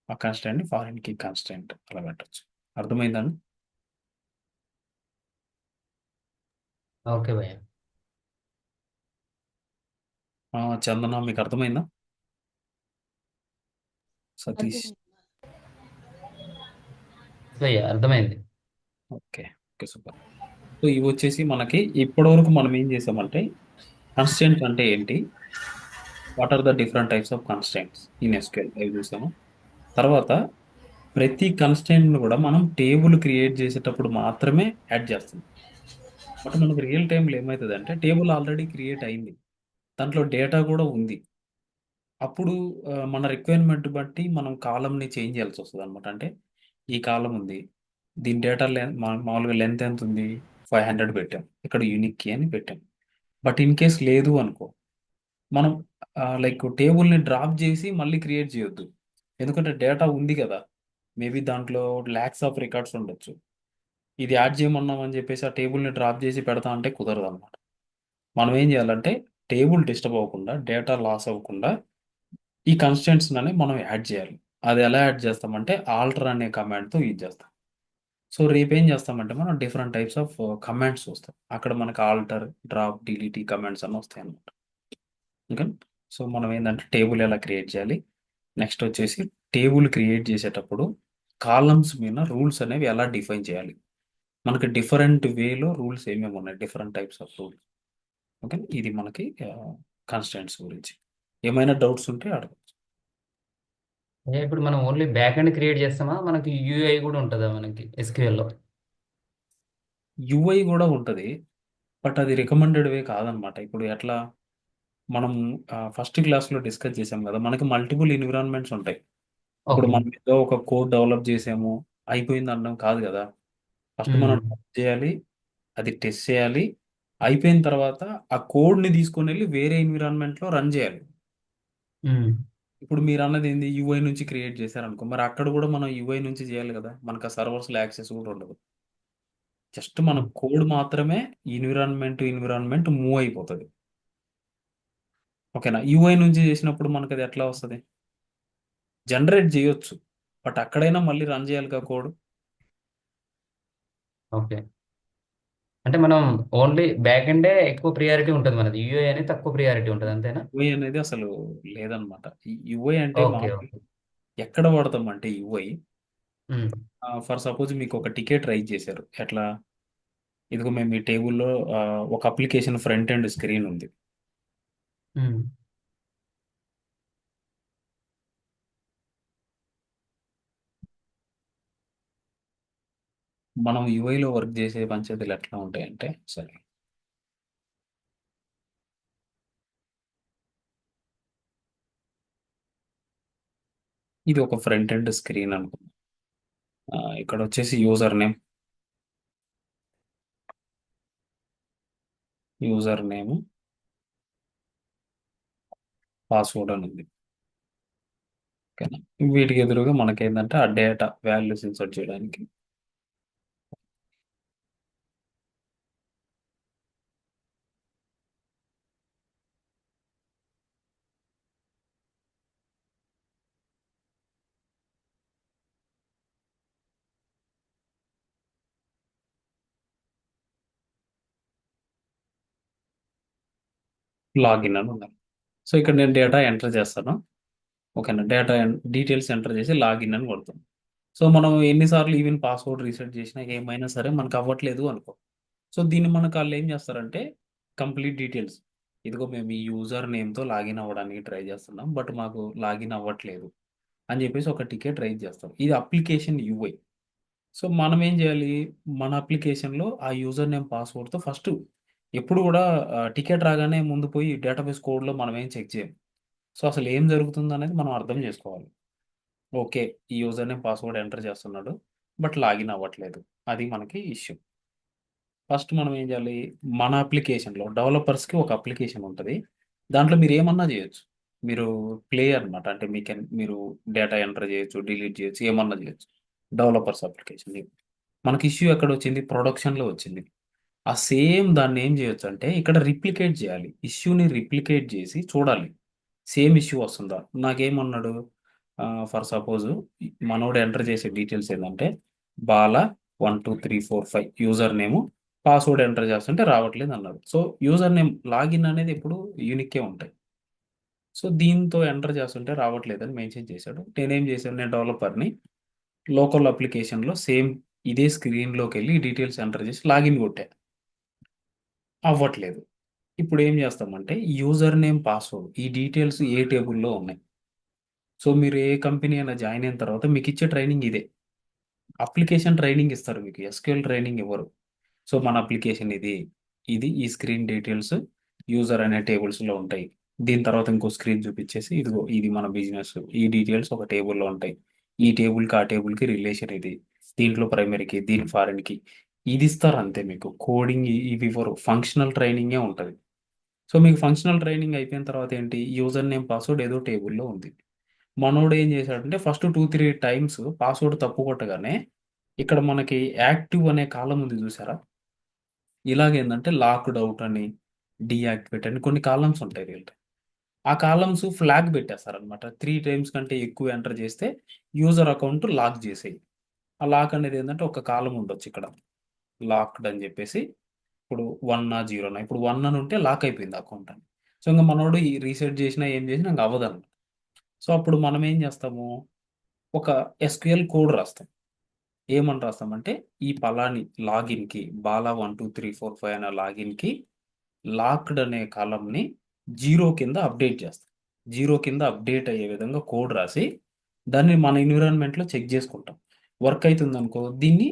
ఆ కాన్స్టెంట్ని ఫారెన్ కీ కాన్స్టెంట్ అలా పెట్టచ్చు. అర్థమైందని? ఓకే భయ్య. చందన, మీకు అర్థమైందా? సతీష్? భయ్య అర్థమైంది. Okay, okay, super. సో ఇవి వచ్చేసి మనకి ఇప్పటివరకు మనం ఏం చేసామంటే, కన్స్టెంట్ అంటే ఏంటి, what are the different types of constants in SQL అవి చూసాము. తర్వాత ప్రతి కన్స్టెంట్ను కూడా మనం టేబుల్ క్రియేట్ చేసేటప్పుడు మాత్రమే యాడ్ చేస్తాం. బట్ మనకు రియల్ టైంలో ఏమవుతుంది అంటే, టేబుల్ ఆల్రెడీ క్రియేట్ అయింది, దాంట్లో డేటా కూడా ఉంది. అప్పుడు మన రిక్వైర్మెంట్ బట్టి మనం కాలంని చేంజ్ చేయాల్సి వస్తుంది అనమాట. అంటే ఈ కాలం ఉంది, దీని డేటా మామూలుగా లెంత్ ఎంత ఉంది, 500 పెట్టాం, ఇక్కడ యూనిక్ కీ అని పెట్టాం. బట్ ఇన్ కేస్ లేదు అనుకో, మనం లైక్ టేబుల్ని డ్రాప్ చేసి మళ్ళీ క్రియేట్ చేయొద్దు. ఎందుకంటే డేటా ఉంది కదా, మేబీ దాంట్లో ల్యాక్స్ ఆఫ్ రికార్డ్స్ ఉండొచ్చు. ఇది యాడ్ చేయమన్నాం అని చెప్పేసి ఆ టేబుల్ని డ్రాప్ చేసి పెడతా అంటే కుదరదు అనమాట. మనం ఏం చేయాలంటే టేబుల్ డిస్టర్బ్ అవ్వకుండా, డేటా లాస్ అవ్వకుండా ఈ కన్స్టెంట్స్ అని మనం యాడ్ చేయాలి. అది ఎలా యాడ్ చేస్తామంటే ఆల్టర్ అనే కమాండ్తో యూజ్ చేస్తాం. సో రేపు ఏం చేస్తామంటే మనం డిఫరెంట్ టైప్స్ ఆఫ్ కమాండ్స్ వస్తాయి. అక్కడ మనకి ఆల్టర్, డ్రాప్, డిలీట్ కమాండ్స్ అన్నీ వస్తాయి అన్నమాట. ఓకే, సో మనం ఏంటంటే టేబుల్ ఎలా క్రియేట్ చేయాలి, నెక్స్ట్ వచ్చేసి టేబుల్ క్రియేట్ చేసేటప్పుడు కాలమ్స్ మీద రూల్స్ అనేవి ఎలా డిఫైన్ చేయాలి, మనకి డిఫరెంట్ వేలో రూల్స్ ఏమేమి ఉన్నాయి, different types of rules. Okay, ఇది మనకి కన్స్టెంట్స్ గురించి. ఏమైనా డౌట్స్ ఉంటే అడగచ్చు. ఇప్పుడు మనం ఓన్లీ బ్యాక్ ఎండ్ క్రియేట్ చేస్తామా, మనకి యూఐ కూడా ఉంటుందా మనకి ఎస్క్యూఎల్ లో? యూఐ కూడా ఉంటుంది, బట్ అది రికమెండెడ్ వే కాదనమాట. ఇప్పుడు ఎట్లా మనం ఫస్ట్ క్లాస్లో డిస్కస్ చేసాం కదా, మనకి మల్టిపుల్ ఎన్విరాన్మెంట్స్ ఉంటాయి. ఇప్పుడు ఓకే. మనం ఏదో ఒక కోడ్ డెవలప్ చేసాము, అయిపోయింది అనడం కాదు కదా. ఫస్ట్ మనం ఉమ్, డెవలప్ చేయాలి, అది టెస్ట్ చేయాలి, అయిపోయిన తర్వాత ఆ కోడ్ని తీసుకొని వెళ్ళి వేరే ఎన్విరాన్మెంట్లో రన్ చేయాలి. ఉమ్, ఇప్పుడు మీరు అన్నది ఏంది, యూఐ నుంచి క్రియేట్ చేశారనుకో, మరి అక్కడ కూడా మనం యూఐ నుంచి చేయాలి కదా, మనకు ఆ సర్వర్స్లో యాక్సెస్ కూడా ఉండదు. జస్ట్ మన ఉమ్. కోడ్ మాత్రమే ఎన్విరాన్మెంట్ మూవ్ అయిపోతుంది. ఓకేనా? యూఐ నుంచి చేసినప్పుడు మనకు అది ఎట్లా వస్తుంది? జనరేట్ చేయొచ్చు, బట్ అక్కడైనా మళ్ళీ రన్ చేయాలిగా కోడ్. ఓకే. అంటే మనం ఓన్లీ బ్యాక్ ఎండే ఎక్కువ ప్రియారిటీ ఉంటుంది, మనది యూఐ అనేది తక్కువ ప్రియారిటీ ఉంటుంది, అంతేనా? యూఐ అనేది అసలు లేదనమాట. యూఐ అంటే ఓకే, మామూలు ఓకే. ఎక్కడ వాడతాం అంటే యూఐ, ఉమ్, ఫర్ సపోజ్ మీకు ఒక టికెట్ రైజ్ చేశారు. ఎట్లా? ఇదిగో మేము ఈ టేబుల్లో ఒక అప్లికేషన్ ఫ్రంట్ ఎండ్ స్క్రీన్ ఉంది. ఉమ్. మనం యూఐలో వర్క్ చేసే పంచాయతీలు ఎట్లా ఉంటాయంటే, సరే ఇది ఒక ఫ్రంట్ ఎండ్ స్క్రీన్ అనుకుందాం. ఇక్కడ వచ్చేసి యూజర్ నేమ్ పాస్వర్డ్ అని ఉంది. ఓకేనా? వీటికి ఎదురుగా మనకేంటంటే ఆ డేటా వాల్యూస్ ఇన్సర్ట్ చేయడానికి లాగిన్ అని ఉండాలి. సో ఇక్కడ నేను డేటా ఎంటర్ చేస్తాను. ఓకేనా? డేటా డీటెయిల్స్ ఎంటర్ చేసి లాగిన్ అని కొడతాం. సో మనం ఎన్నిసార్లు ఈవెన్ పాస్వర్డ్ రీసెట్ చేసినా ఏమైనా సరే మనకు అవ్వట్లేదు అనుకో. సో దీన్ని మనకు వాళ్ళు ఏం చేస్తారంటే, కంప్లీట్ డీటెయిల్స్, ఇదిగో మేము ఈ యూజర్ నేమ్తో లాగిన్ అవ్వడానికి ట్రై చేస్తున్నాం, బట్ మాకు లాగిన్ అవ్వట్లేదు అని చెప్పేసి ఒక టికెట్ రైజ్ చేస్తాం. ఇది అప్లికేషన్ యూఐ. సో మనం ఏం చేయాలి, మన అప్లికేషన్లో ఆ యూజర్ నేమ్ పాస్వర్డ్తో ఫస్ట్ ఎప్పుడు కూడా టికెట్ రాగానే ముందు పోయి డేటాబేస్ కోడ్లో మనం ఏం చెక్ చేయం. సో అసలు ఏం జరుగుతుంది అనేది మనం అర్థం చేసుకోవాలి. ఓకే, ఈ యూజర్ నేమ్ పాస్వర్డ్ ఎంటర్ చేస్తున్నాడు, బట్ లాగిన్ అవ్వట్లేదు, అది మనకి ఇష్యూ. ఫస్ట్ మనం ఏం చేయాలి, మన అప్లికేషన్లో డెవలపర్స్కి ఒక అప్లికేషన్ ఉంటుంది. దాంట్లో మీరు ఏమన్నా చేయొచ్చు. మీరు ప్లే అనమాట, అంటే మీరు డేటా ఎంటర్ చేయొచ్చు, డిలీట్ చేయొచ్చు, ఏమన్నా చేయొచ్చు. Developers application. మనకి ఇష్యూ ఎక్కడ వచ్చింది? ప్రొడక్షన్లో వచ్చింది. ఆ సేమ్ దాన్ని ఏం చేయొచ్చు అంటే ఇక్కడ రిప్లికేట్ చేయాలి. ఇష్యూని రిప్లికేట్ చేసి చూడాలి సేమ్ ఇష్యూ వస్తుందా. నాకేమన్నాడు, ఫర్ సపోజ్ మనోడు ఎంటర్ చేసే డీటెయిల్స్ ఏంటంటే బాల 12345 యూజర్ నేమ్, పాస్వర్డ్ ఎంటర్ చేస్తుంటే రావట్లేదు అన్నాడు. సో యూజర్ నేమ్ లాగిన్ అనేది ఎప్పుడు యూనిక్కే ఉంటాయి. సో దీంతో ఎంటర్ చేస్తుంటే రావట్లేదని మెన్షన్ చేశాడు. నేనేం చేశాను, నేను డెవలపర్ని లోకల్ అప్లికేషన్లో సేమ్ ఇదే స్క్రీన్లోకి వెళ్ళి డీటెయిల్స్ ఎంటర్ చేసి లాగిన్ కొట్టా, అవ్వట్లేదు. ఇప్పుడు ఏం చేస్తామంటే యూజర్ నేమ్ పాస్వర్డ్ ఈ డీటెయిల్స్ ఏ టేబుల్లో ఉన్నాయి. సో మీరు ఏ కంపెనీ అయినా జాయిన్ అయిన తర్వాత మీకు ఇచ్చే ట్రైనింగ్ ఇదే. అప్లికేషన్ ట్రైనింగ్ ఇస్తారు మీకు, ఎస్క్యూఎల్ ట్రైనింగ్ ఇవ్వరు. సో మన అప్లికేషన్ ఇది ఈ స్క్రీన్ డీటెయిల్స్ యూజర్ అనే టేబుల్స్లో ఉంటాయి. దీని తర్వాత ఇంకో స్క్రీన్ చూపించేసి ఇదిగో ఇది మన బిజినెస్, ఈ డీటెయిల్స్ ఒక టేబుల్లో ఉంటాయి. ఈ టేబుల్కి ఆ టేబుల్కి రిలేషన్ ఇది, దీంట్లో ప్రైమరీకి దీని ఫారెన్కి, ఇది ఇస్తారు అంతే. మీకు కోడింగ్ ఇవి ఇవ్వరు, ఫంక్షనల్ ట్రైనింగే ఉంటుంది. సో మీకు ఫంక్షనల్ ట్రైనింగ్ అయిపోయిన తర్వాత ఏంటి, యూజర్ నేమ్ పాస్వర్డ్ ఏదో టేబుల్లో ఉంది. మనోడు ఏం చేశాడంటే ఫస్ట్ 2-3 టైమ్స్ పాస్వర్డ్ తప్పు కొట్టగానే ఇక్కడ మనకి యాక్టివ్ అనే కాలం ఉంది చూసారా, ఇలాగేందంటే లాక్డ్ అవుట్ అని, డీయాక్టివేట్ అని కొన్ని కాలమ్స్ ఉంటాయి వీళ్ళకి. ఆ కాలమ్స్ ఫ్లాగ్ పెట్టేస్తారనమాట. 3 టైమ్స్ కంటే ఎక్కువ ఎంటర్ చేస్తే యూజర్ అకౌంట్ లాక్ చేసేయి. ఆ లాక్ అనేది ఏంటంటే ఒక కాలం ఉండొచ్చు ఇక్కడ, లాక్డ్ అని చెప్పేసి. ఇప్పుడు 1 0, ఇప్పుడు 1 అని ఉంటే లాక్ అయిపోయింది అకౌంట్ అని. సో ఇంకా మనోడు ఈ రీసెట్ చేసినా ఏం చేసినా ఇంకా అవ్వదన్నమాట. సో అప్పుడు మనం ఏం చేస్తాము, ఒక ఎస్క్యూఎల్ కోడ్ రాస్తాం. ఏమని రాస్తామంటే ఈ పలాని లాగిన్కి బాలా 12345 అనే లాగిన్కి లాక్డ్ అనే కాలంని 0 కింద అప్డేట్ చేస్తాం. జీరో కింద అప్డేట్ అయ్యే విధంగా కోడ్ రాసి దాన్ని మన ఎన్విరాన్మెంట్లో చెక్ చేసుకుంటాం. వర్క్ అవుతుందనుకో దీన్ని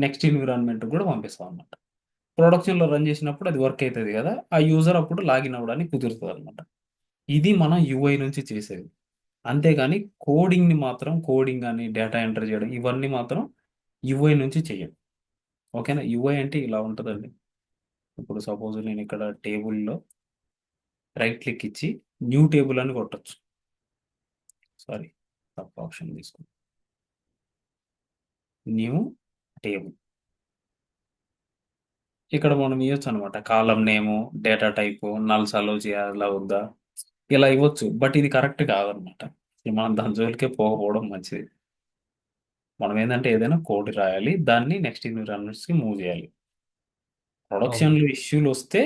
నెక్స్ట్ ఎన్విరాన్మెంట్ కూడా పంపిస్తాం అన్నమాట. ప్రొడక్షన్‌లో రన్ చేసినప్పుడు అది వర్క్ అయితది కదా! ఆ యూజర్ అప్పుడు లాగిన్ అవ్వడానికి కుదురుతదనమాట. ఇది మనం యూఐ నుంచి చేసేది. అంతేగాని కోడింగ్‌ని మాత్రం కోడింగ్ గాని, డేటా ఎంటర్ చేయడం ఇవన్నీ మాత్రం యూఐ నుంచి చెయ్యం. ఓకేనా? యూఐ అంటే ఇలా ఉంటదండి. ఇప్పుడు సపోజ్ నేను ఇక్కడ టేబుల్‌లో రైట్ క్లిక్ ఇచ్చి న్యూ టేబుల్ అని కొట్టొచ్చు. సారీ, తప్పు ఆప్షన్ తీసుకున్నా. New table. ఇక్కడ మనం ఇయ్యొచ్చనమాట. కాలమ్ నేము, డేటా టైపు, నల్స్ అలో చేయాలా వద్దా? ఇలా ఇవ్వచ్చు. బట్ ఇది కరెక్ట్ కాదనమాట. మనం దాని జోలికే పోకపోవడం మంచిది. మనం ఏందంటే ఏదైనా కోడ్ రాయాలి. దాన్ని నెక్స్ట్ ఎన్విరాన్మెంట్స్‌కి మూవ్ చేయాలి. ఓకే. ప్రొడక్షన్‌లో ఇష్యూలొస్తే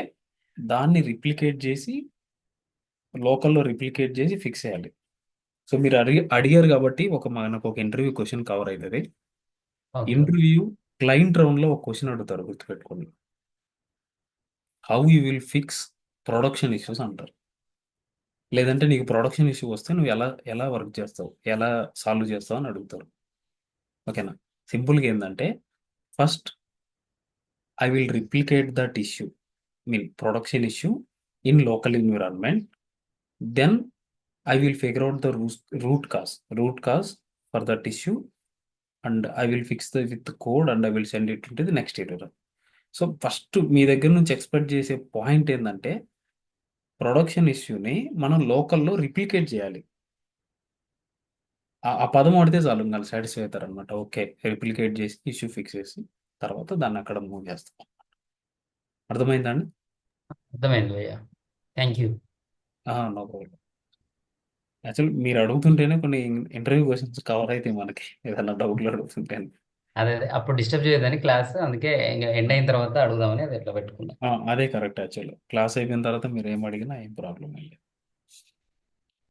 దాన్ని రిప్లికేట్ చేసి లోకల్‌లో రిప్లికేట్ చేసి ఫిక్స్ చేయాలి. సో, మీరు అడిగారు కాబట్టి మనకొక ఇంటర్వ్యూ క్వెషన్ కవర్ అయితది. ఓకే. ఇంటర్వ్యూ క్లయింట్ రౌండ్‌లో ఒక క్వెషన్ అడుగుతారు గుర్తుపెట్టుకోండి. How you will fix production issues అంటారు. లేదంటే నీకు ప్రొడక్షన్ ఇష్యూ వస్తే నువ్వు ఎలా ఎలా వర్క్ చేస్తావు? ఎలా సాల్వ్ చేస్తావు అని అడుగుతారు. ఓకేనా? సింపుల్‌గా ఏందంటే first I will replicate that issue. Production issue in local environment. Then I will figure out the root cause for that issue, and I will fix with the code and I will send it into the next iteration. So first మీ దగ్గర నుంచి expect చేసే point ఏందంటే production ఇష్యూని మనం లోకల్‌లో replicate చేయాలి. ఆ పదం వాడితే చాలు ఇంక ఆళ్ళు సాటిస్ఫై అవుతారనమాట. ఓకే. రిప్లికేట్ చేసి ఇష్యూ ఫిక్స్ చేసి తర్వాత దాన్ని అక్కడ మూవ్ చేస్తాం. అర్థమైందా అండి? అర్థమైంది భయ్యా. Thank you. No problem. Actually మీరు అడుగుతుంటేనే కొన్ని ఇంటర్వ్యూ క్వెషన్స్ కవర్ అయితాయి మనకి. ఏదైనా డౌట్‌లు అడుగుతుంటేనే. అదే అప్పుడు డిస్టర్బ్ చేయొద్దని క్లాస్ అందుకే ఇంక ఎండ్ అయిన తర్వాత అడుగుదామని అది ఇట్లా పెట్టుకున్నా. అదే కరెక్ట్ యాక్చువల్లీ. క్లాస్ అయిపోయిన తర్వాత మీరేం అడిగినా ఏం ప్రాబ్లమ్ ఏం లేదు.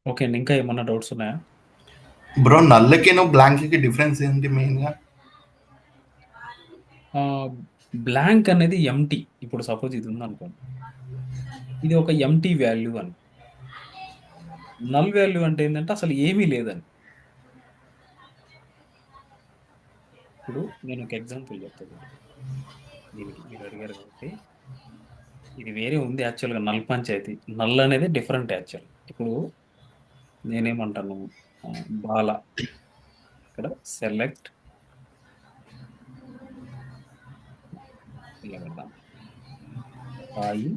ఓకే అండి. ఇంకా ఏమన్నా డౌట్స్ ఉన్నాయా? బ్రో నల్లకి బ్లాంక్కి డిఫరెన్స్ ఏంటి మెయిన్గా? బ్లాంక్ అనేది ఎంప్టీ. ఇప్పుడు సపోజ్ ఇది ఉందనుకోండి. ఇది ఒక ఎంప్టీ వాల్యూ అని. నల్ వాల్యూ అంటే ఏంటంటే అసలు ఏమీ లేదని. ఇప్పుడు నేను ఒక ఎగ్జాంపుల్ చెప్తా చూడండి. దీనికి మీరు అడిగారు కాబట్టి ఇది వేరే ఉంది యాక్చువల్‌గా నల్ పంచాయతీ. నల్ అనేది డిఫరెంట్ యాక్చువల్. ఇప్పుడు నేనేమంటాను బాల ఇక్కడ సెలెక్ట్ ఇలా పెడదాం. సాయి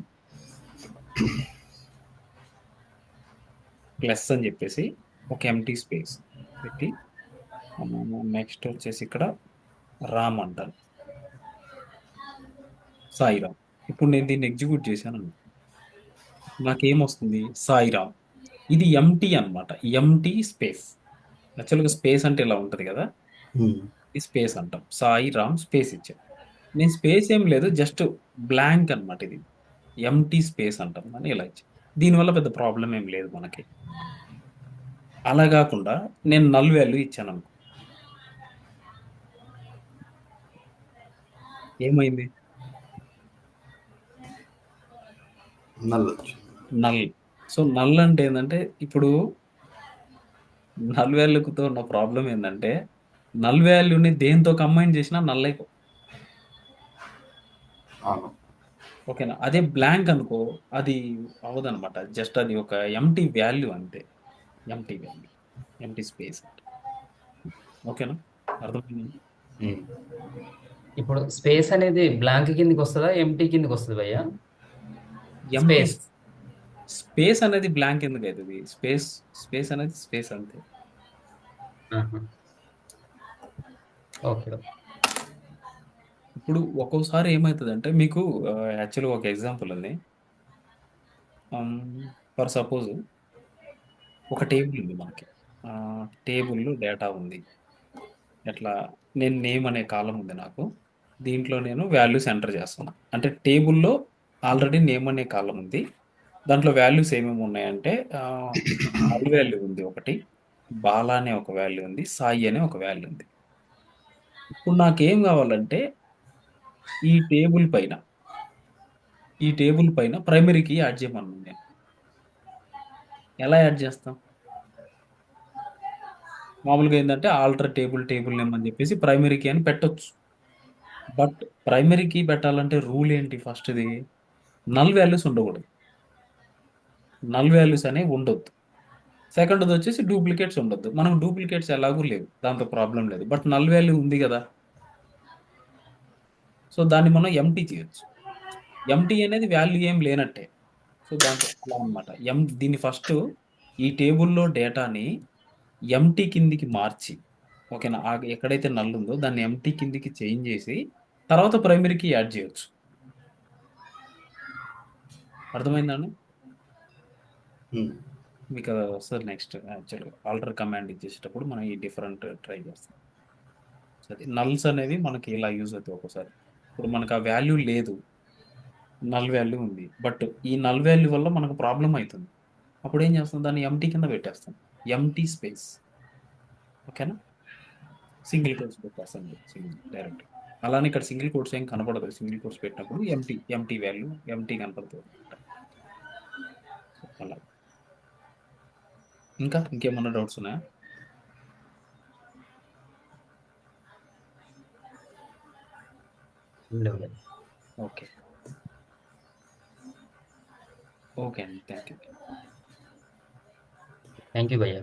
ప్లస్ అని చెప్పేసి ఒక ఎంప్టీ స్పేస్ పెట్టి నెక్స్ట్ వచ్చేసి ఇక్కడ రామ్ అంటాను. సాయిరామ్. ఇప్పుడు నేను దీన్ని ఎగ్జిక్యూట్ చేశాను నాకేమొస్తుంది సాయిరామ్. ఇది ఎంటీ అన్నమాట. Empty space. యాక్చువల్‌గా స్పేస్ అంటే ఇలా ఉంటది కదా! ఈ స్పేస్ అంటాం. సాయి రామ్ స్పేస్ ఇచ్చాను. నేను స్పేస్ ఏం లేదు జస్ట్ బ్లాంక్ అన్నమాట ఇది. ఎంటీ స్పేస్ అంటాం దాన్ని ఇలా ఇచ్చాను. దీనివల్ల పెద్ద ప్రాబ్లమ్ ఏం లేదు మనకి. అలా కాకుండా నేను నల్ వాల్యూ ఇచ్చాననుకో. ఏమైంది? Null null. సో, నల్ అంటే ఏందంటే ఇప్పుడు నల్ వాల్యూతో ఉన్న ప్రాబ్లమ్ ఏందంటే నల్ వాల్యూని దేనితో కంబైన్ చేసినా నల్ అయిపో అవును. ఓకేనా? అదే బ్లాంక్ అనుకో అది అవ్వదనమాట. జస్ట్ అది ఒక ఎంప్టీ వాల్యూ అంతే. Empty value. Empty space. ఓకేనా? అర్థమైందా? ఇప్పుడు స్పేస్ అనేది బ్లాంక్ కిందకి వస్తుందా ఎంటీ కిందకి వస్తుంది భయ్యా? Empty space. స్పేస్ అనేది బ్లాంక్ ఎందుకు అవుతుంది? స్పేస్ అనేది స్పేస్ అంతే. ఆహా. ఓకే. ఇప్పుడు ఒక్కోసారి ఏమవుతుందంటే మీకు యాక్చువల్‌గా ఒక ఎగ్జాంపుల్ ఉంది. ఫర్ సపోజ్ ఒక టేబుల్ ఉంది మనకి. టేబుల్‌లో డేటా ఉంది. ఎట్లా నేను నేమ్ అనే కాలమ్ ఉంది నాకు. దీంట్లో నేను వాల్యూస్ ఎంటర్ చేస్తున్నా. అంటే టేబుల్‌లో ఆల్రెడీ నేమ్ అనే కాలమ్ ఉంది. దాంట్లో వాల్యూస్ ఏమేమి ఉన్నాయంటే నల్ వాల్యూ ఉంది ఒకటి. బాల అనే ఒక వాల్యూ ఉంది. సాయి అనే ఒక వాల్యూ ఉంది. ఇప్పుడు నాకేం కావాలంటే ఈ టేబుల్ పైన ఈ టేబుల్ పైన ప్రైమరీ కీ యాడ్ చేయమన్నాను నేను. ఎలా యాడ్ చేస్తాం? మామూలుగా ఏంటంటే ఆల్టర్ టేబుల్ నేమ్ అని చెప్పేసి ప్రైమరీ కీ అని పెట్టొచ్చు. బట్ ప్రైమరీ కీ పెట్టాలంటే రూల్ ఏంటి? ఫస్ట్‌ది నల్ వాల్యూస్ ఉండకూడదు. నల్ వాల్యూస్ అనేవి ఉండొద్దు. సెకండ్‌ది వచ్చేసి డూప్లికేట్స్ ఉండొద్దు. మనకు డూప్లికేట్స్ ఎలాగూ లేవు. దాంతో ప్రాబ్లమ్ లేదు. బట్ నల్ వాల్యూ ఉంది కదా! సో, దాన్ని మనం ఎంప్టీ చేయొచ్చు. ఎంప్టీ అనేది వాల్యూ ఏం లేనట్టే. సో, దాంతో అలా అనమాట. దీన్ని ఫస్ట్ ఈ టేబుల్‌లో డేటాని ఎంప్టీ కిందికి మార్చి ఓకేనా? ఎక్కడైతే నల్ ఉందో దాన్ని ఎంప్టీ కిందికి చేంజ్ చేసి తర్వాత ప్రైమరీకి యాడ్ చేయొచ్చు. అర్థమైందా అండి? మీకు అది వస్తది నెక్స్ట్ యాక్చువల్‌గా. ఆల్టర్ కమాండ్ ఇచ్చేసేటప్పుడు మనం ఈ డిఫరెంట్ ట్రై చేస్తాం. సో, అది నల్స్ అనేవి మనకి ఇలా యూజ్ అవుతాయి ఒక్కోసారి. ఇప్పుడు మనకు ఆ వాల్యూ లేదు. నల్ వాల్యూ ఉంది. బట్ ఈ నల్ వాల్యూ వల్ల మనకు ప్రాబ్లమ్ అయితుంది. అప్పుడు ఏం చేస్తాం? దాన్ని ఎంప్టీ కింద పెట్టేస్తాం. Empty space. ఓకేనా? సింగిల్ కోట్స్ పెట్టేస్తాం డైరెక్ట్. అలానే ఇక్కడ సింగిల్ కోట్స్ ఏం కనపడదు. సింగిల్ కోట్స్ పెట్టినప్పుడు ఎంప్టీ వాల్యూ ఎంప్టీ కనపడుతుంది. అలా. ఇంకా ఇంకేమన్నా డౌట్స్ ఉన్నాయా? లేవు భయ్యా. ఓకే. ఓకే అండి. Thank you. థ్యాంక్ యూ భయ్యా.